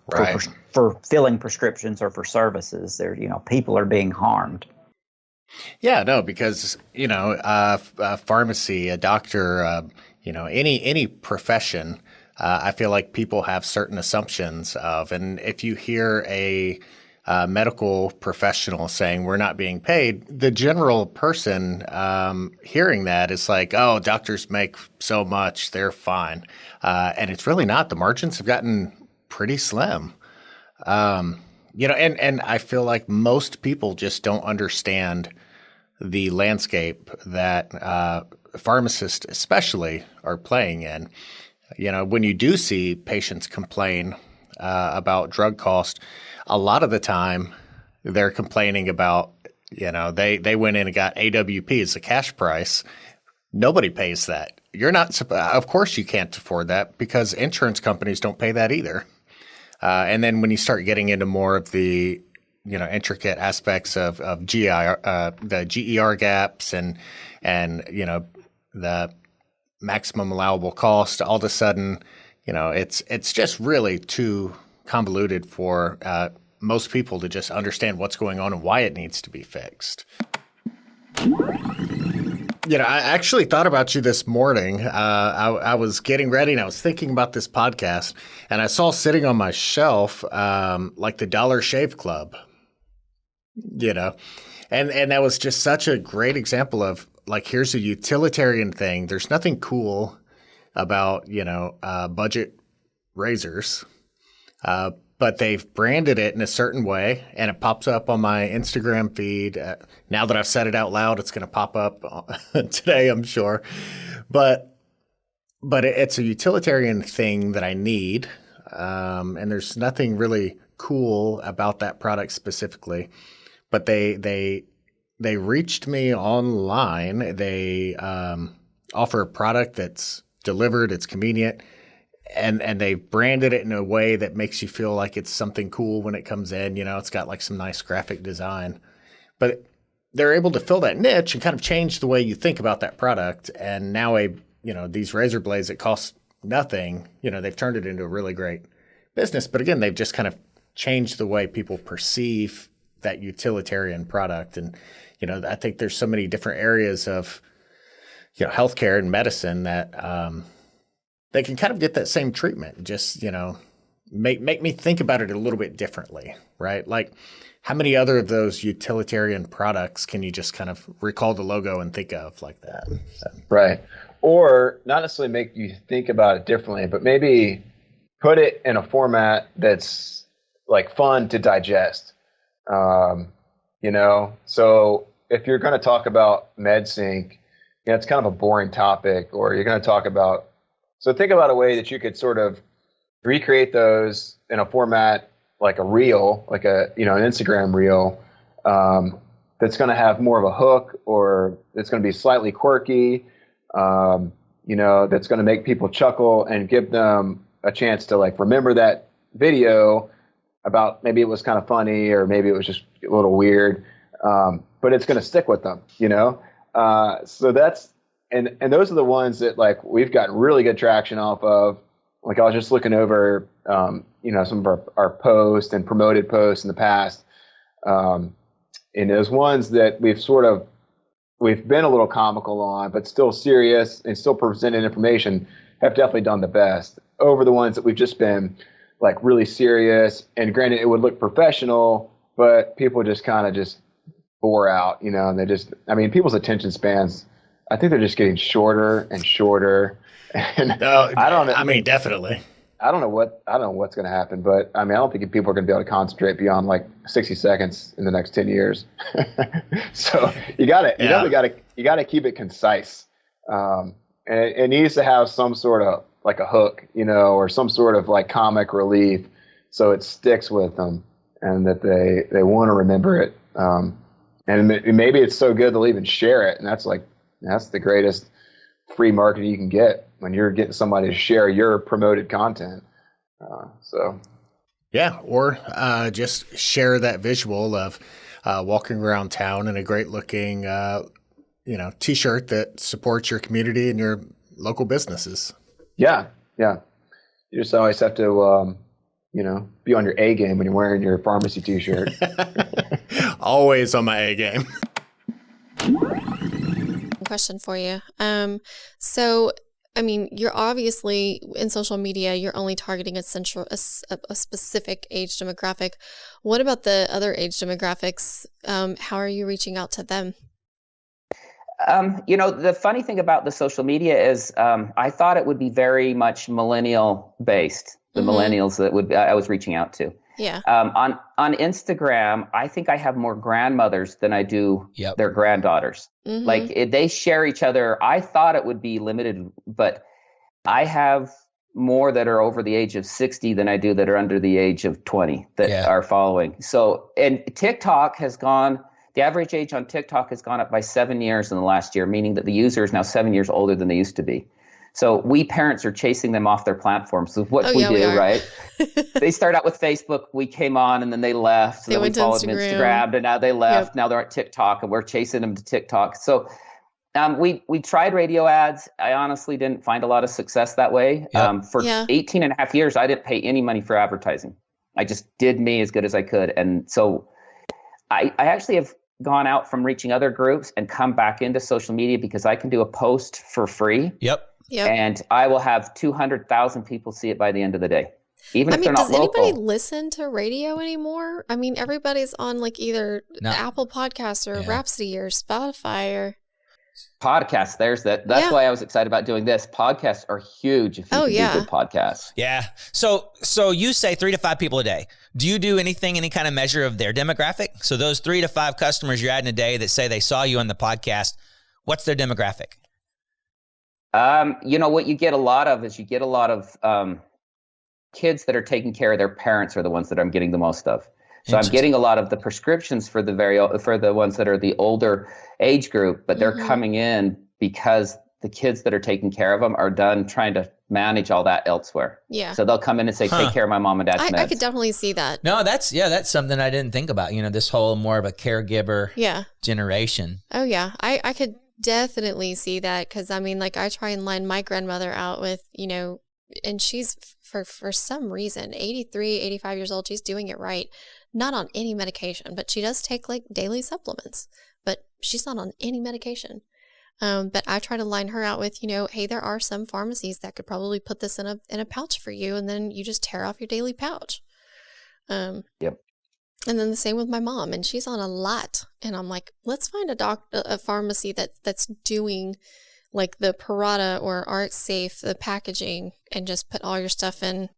for filling prescriptions or for services. There, people are being harmed. Yeah, no, because a pharmacy, a doctor, any profession, I feel like people have certain assumptions of, and if you hear a medical professional saying we're not being paid, the general person hearing that is like, oh, doctors make so much, they're fine, and it's really not. The margins have gotten pretty slim. And I feel like most people just don't understand the landscape that pharmacists especially are playing in. When you do see patients complain about drug cost, a lot of the time they're complaining about, they went in and got AWP as a cash price. Nobody pays that. You're not, of course you can't afford that because insurance companies don't pay that either. And then when you start getting into more of the, intricate aspects of the GER gaps and the maximum allowable cost, all of a sudden, it's just really too convoluted for most people to just understand what's going on and why it needs to be fixed. I actually thought about you this morning. I was getting ready and I was thinking about this podcast, and I saw sitting on my shelf like the Dollar Shave Club, and that was just such a great example of like, here's a utilitarian thing. There's nothing cool about, budget razors, but they've branded it in a certain way, and it pops up on my Instagram feed. Now that I've said it out loud, it's going to pop up today, I'm sure. But it's a utilitarian thing that I need, and there's nothing really cool about that product specifically. But they reached me online. They offer a product that's delivered, it's convenient, and they branded it in a way that makes you feel like it's something cool when it comes in. It's got like some nice graphic design. But they're able to fill that niche and kind of change the way you think about that product. And now these razor blades that cost nothing, they've turned it into a really great business. But again, they've just kind of changed the way people perceive that utilitarian product. And I think there's so many different areas of healthcare and medicine that they can kind of get that same treatment. Just make me think about it a little bit differently, right? Like, how many other of those utilitarian products can you just kind of recall the logo and think of like that? So. Right. Or not necessarily make you think about it differently, but maybe put it in a format that's like fun to digest. So if you're going to talk about MedSync, it's kind of a boring topic, or you're going to talk about, so think about a way that you could sort of recreate those in a format like a reel, like an Instagram reel, that's going to have more of a hook, or it's going to be slightly quirky, that's going to make people chuckle and give them a chance to like remember that video about maybe it was kind of funny, or maybe it was just a little weird, but it's going to stick with them, So that's, and those are the ones that like we've gotten really good traction off of. Like I was just looking over, some of our posts and promoted posts in the past, and those ones that we've been a little comical on, but still serious and still presenting information, have definitely done the best over the ones that we've just been like really serious. And granted, it would look professional, but people just kind of just bore out, and they people's attention spans, I think they're just getting shorter and shorter. And I don't know. Definitely. I don't know what's going to happen, but I don't think people are going to be able to concentrate beyond like 60 seconds in the next 10 years. So you got to keep it concise. And it needs to have some sort of like a hook, or some sort of like comic relief, so it sticks with them and that they want to remember it. And maybe it's so good they'll even share it. And that's the greatest free marketing you can get, when you're getting somebody to share your promoted content. Yeah, or just share that visual of walking around town in a great looking T-shirt that supports your community and your local businesses. Yeah. You just always have to, be on your A game when you're wearing your pharmacy T-shirt. Always on my A game. Question for you. So, I mean, you're obviously in social media, you're only targeting a specific age demographic. What about the other age demographics? How are you reaching out to them? The funny thing about the social media is I thought it would be very much millennial based, the millennials that I was reaching out to. Yeah. On Instagram, I think I have more grandmothers than I do their granddaughters. Like they share each other. I thought it would be limited, but I have more that are over the age of 60 than I do that are under the age of 20 that are following. So, and TikTok has gone, the average age on TikTok has gone up by 7 years in the last year, meaning that the user is now 7 years older than they used to be. So we parents are chasing them off their platforms. So what we do, right? They start out with Facebook. We came on and then they left. So then we followed them Instagram and now they left. Now they're at TikTok and we're chasing them to TikTok. So we tried radio ads. I honestly didn't find a lot of success that way. For 18 and a half years, I didn't pay any money for advertising. I just did me as good as I could. And so I actually have gone out from reaching other groups and come back into social media because I can do a post for free. And I will have 200,000 people see it by the end of the day, even if they're not local. Does anybody listen to radio anymore? I mean, everybody's on like either Apple Podcasts or Rhapsody or Spotify or podcasts. That's why I was excited about doing this. Podcasts are huge if you can do good podcasts. Yeah. So you say 3 to 5 people a day. Do you do any kind of measure of their demographic? So those 3 to 5 customers you're adding a day that say they saw you on the podcast, what's their demographic? What you get a lot of is kids that are taking care of their parents are the ones that I'm getting the most of. So I'm getting a lot of the prescriptions for the ones that are the older age group, but they're coming in because the kids that are taking care of them are done trying to manage all that elsewhere. Yeah. So they'll come in and say, take care of my mom and dad's meds. I could definitely see that. No, that's something I didn't think about. this whole more of a caregiver generation. Oh yeah. I could definitely see that because I mean, like I try and line my grandmother out with, and she's for some reason 83, 85 years old. She's doing it right. Not on any medication, but she does take like daily supplements, but she's not on any medication. But I try to line her out with, hey, there are some pharmacies that could probably put this in a pouch for you. And then you just tear off your daily pouch. And then the same with my mom, and she's on a lot. And I'm like, let's find a pharmacy that's doing like the Parata or RxSafe, the packaging, and just put all your stuff in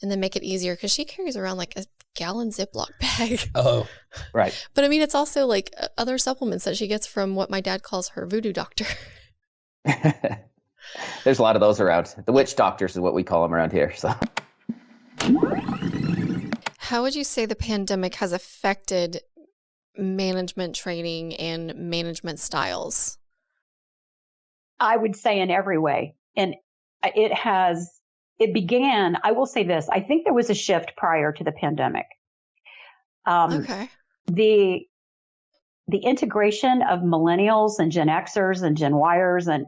and then make it easier. Cause she carries around like a gallon Ziploc bag. Oh, right. But I mean, it's also like other supplements that she gets from what my dad calls her voodoo doctor. There's a lot of those around. The witch doctors is what we call them around here. So. How would you say the pandemic has affected management training and management styles? I would say in every way. And it began, I will say this, I think there was a shift prior to the pandemic. The integration of millennials and Gen Xers and Gen Yers and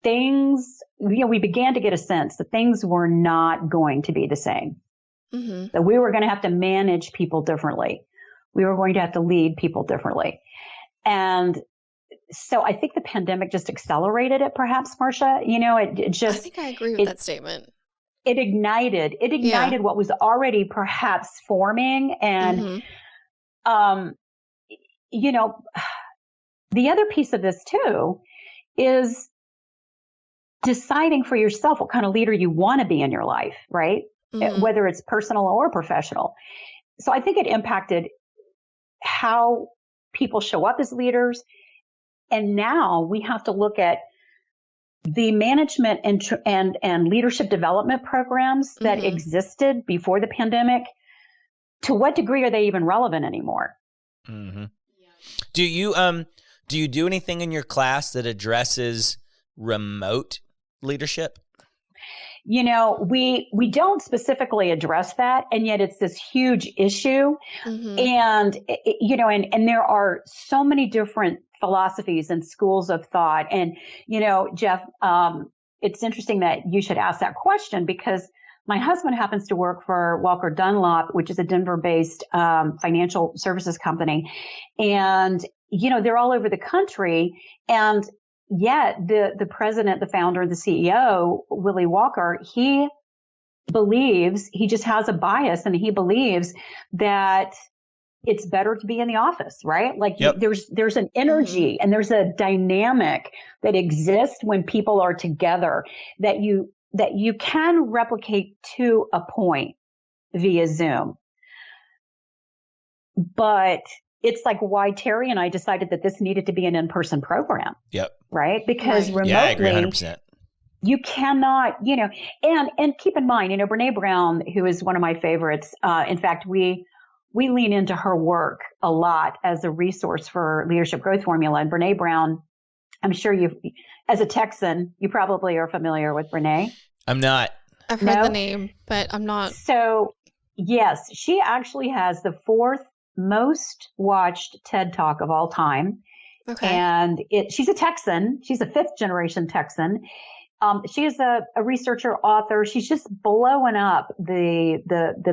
things, we began to get a sense that things were not going to be the same. That we were going to have to manage people differently. We were going to have to lead people differently. And so I think the pandemic just accelerated it, perhaps, Marcia. It just. I think I agree with that statement. It ignited what was already perhaps forming. And, the other piece of this too is deciding for yourself what kind of leader you want to be in your life, right? Whether it's personal or professional. So I think it impacted how people show up as leaders. And now we have to look at the management and leadership development programs that existed before the pandemic. To what degree are they even relevant anymore? Do you do anything in your class that addresses remote leadership? we don't specifically address that, and yet it's this huge issue. And, and there are so many different philosophies and schools of thought. And, Jeff, it's interesting that you should ask that question, because my husband happens to work for Walker Dunlop, which is a Denver-based financial services company. And, they're all over the country. And yet the president, the founder, the CEO, Willie Walker, he just has a bias, and he believes that it's better to be in the office, right? Like there's an energy and there's a dynamic that exists when people are together that you can replicate to a point via Zoom. But it's like why Terry and I decided that this needed to be an in-person program. Yep. Right? Because remotely, yeah, I agree 100%. You cannot, and keep in mind, Brene Brown, who is one of my favorites. In fact, we lean into her work a lot as a resource for Leadership Growth Formula. And Brene Brown, I'm sure as a Texan, you probably are familiar with Brene. I'm not. I've heard the name, but I'm not. So, yes, she actually has the 4th most watched TED Talk of all time. Okay. And she's a Texan. She's a 5th generation Texan. She is a researcher, author. She's just blowing up the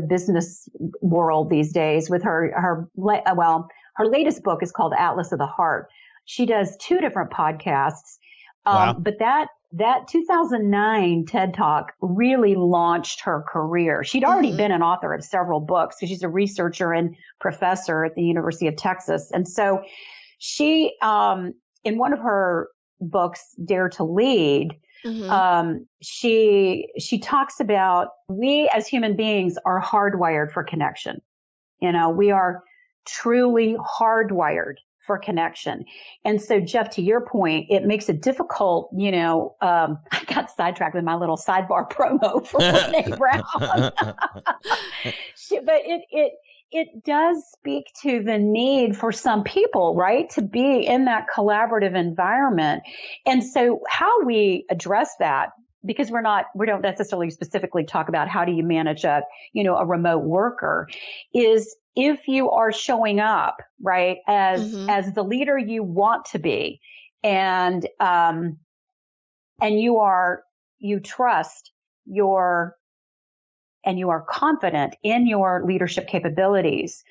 business world these days with her latest book is called Atlas of the Heart. She does 2 different podcasts. Wow. But that 2009 TED Talk really launched her career. She'd already been an author of several books because she's a researcher and professor at the University of Texas. And so she, in one of her books, Dare to Lead, she talks about we as human beings are hardwired for connection. We are truly hardwired for connection. And so, Jeff, to your point, it makes it difficult, I got sidetracked with my little sidebar promo for Brene Brown. But it does speak to the need for some people, right, to be in that collaborative environment. And so how we address that, because we don't necessarily specifically talk about how do you manage a remote worker, is if you are showing up, right, as the leader you want to be, and you trust and you are confident in your leadership capabilities,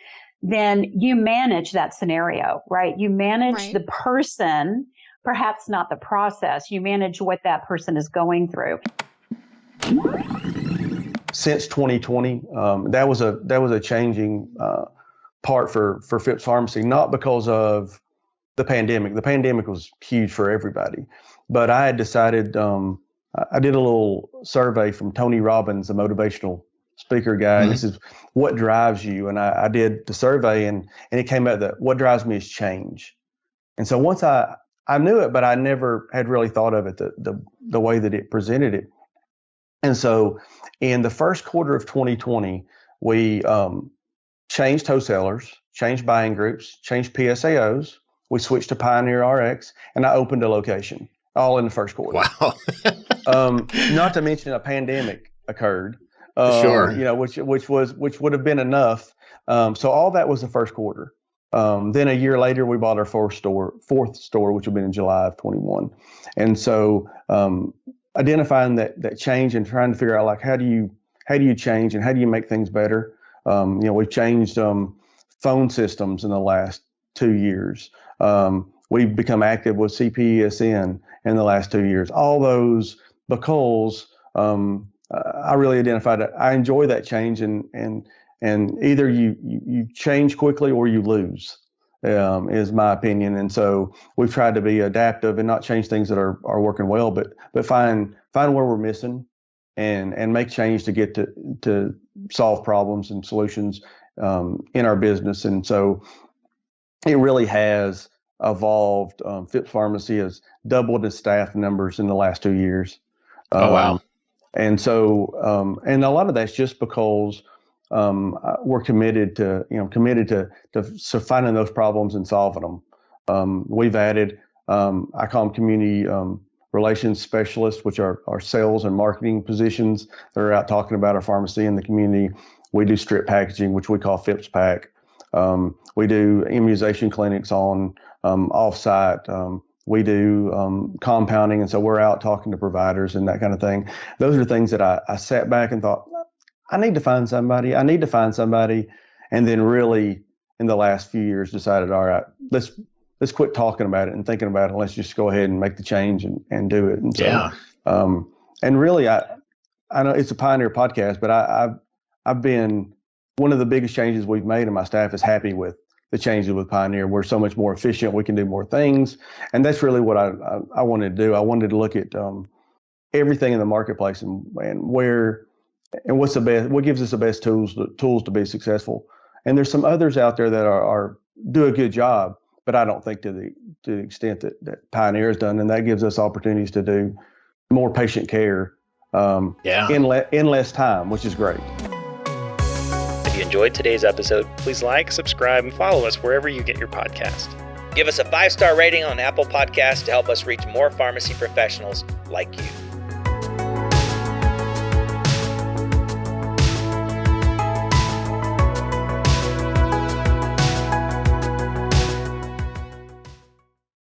then you manage that scenario, right? You manage the person, perhaps not the process. You manage what that person is going through. Since 2020, that was a changing part for Phipps Pharmacy, not because of the pandemic. The pandemic was huge for everybody, but I had decided. I did a little survey from Tony Robbins, a motivational speaker guy. And this is what drives you. And I did the survey, and it came out that what drives me is change. And so once I knew it, but I never had really thought of it the way that it presented it. And so in the first quarter of 2020, we changed wholesalers, changed buying groups, changed PSAOs. We switched to Pioneer RX, and I opened a location all in the first quarter. Wow. Not to mention a pandemic occurred, sure. Which would have been enough. So all that was the first quarter. Then a year later, we bought our fourth store, which would have been in July of 21. And so identifying that change and trying to figure out like how do you change and how do you make things better. We've changed phone systems in the last 2 years. We've become active with CPESN in the last 2 years. All those because I really identified that I enjoy that change, and either you change quickly or you lose, is my opinion. And so we've tried to be adaptive and not change things that are working well, but find where we're missing and make change to get to solve problems and solutions in our business. And so it really has evolved. Phipps Pharmacy has doubled its staff numbers in the last 2 years. Oh, wow. And so, and a lot of that's just because we're committed to finding those problems and solving them. We've added, I call them community relations specialists, which are sales and marketing positions that are out talking about our pharmacy in the community. We do strip packaging, which we call FIPS pack. We do immunization clinics on offsite. We do compounding, and so we're out talking to providers and that kind of thing. Those are things that I sat back and thought, I need to find somebody. And then really in the last few years decided, all right, let's quit talking about it and thinking about it. Let's just go ahead and make the change and do it. And so, and really, I know it's a Pioneer podcast, but I've been, one of the biggest changes we've made, and my staff is happy with the changes with Pioneer. We're so much more efficient. We can do more things. And that's really what I wanted to do. I wanted to look at everything in the marketplace and what's the best, what gives us the best tools to be successful. And there's some others out there that do a good job, but I don't think to the extent that Pioneer has done. And that gives us opportunities to do more patient care in less time, which is great. If you enjoyed today's episode, please like, subscribe, and follow us wherever you get your podcast. Give us a 5-star rating on Apple Podcasts to help us reach more pharmacy professionals like you.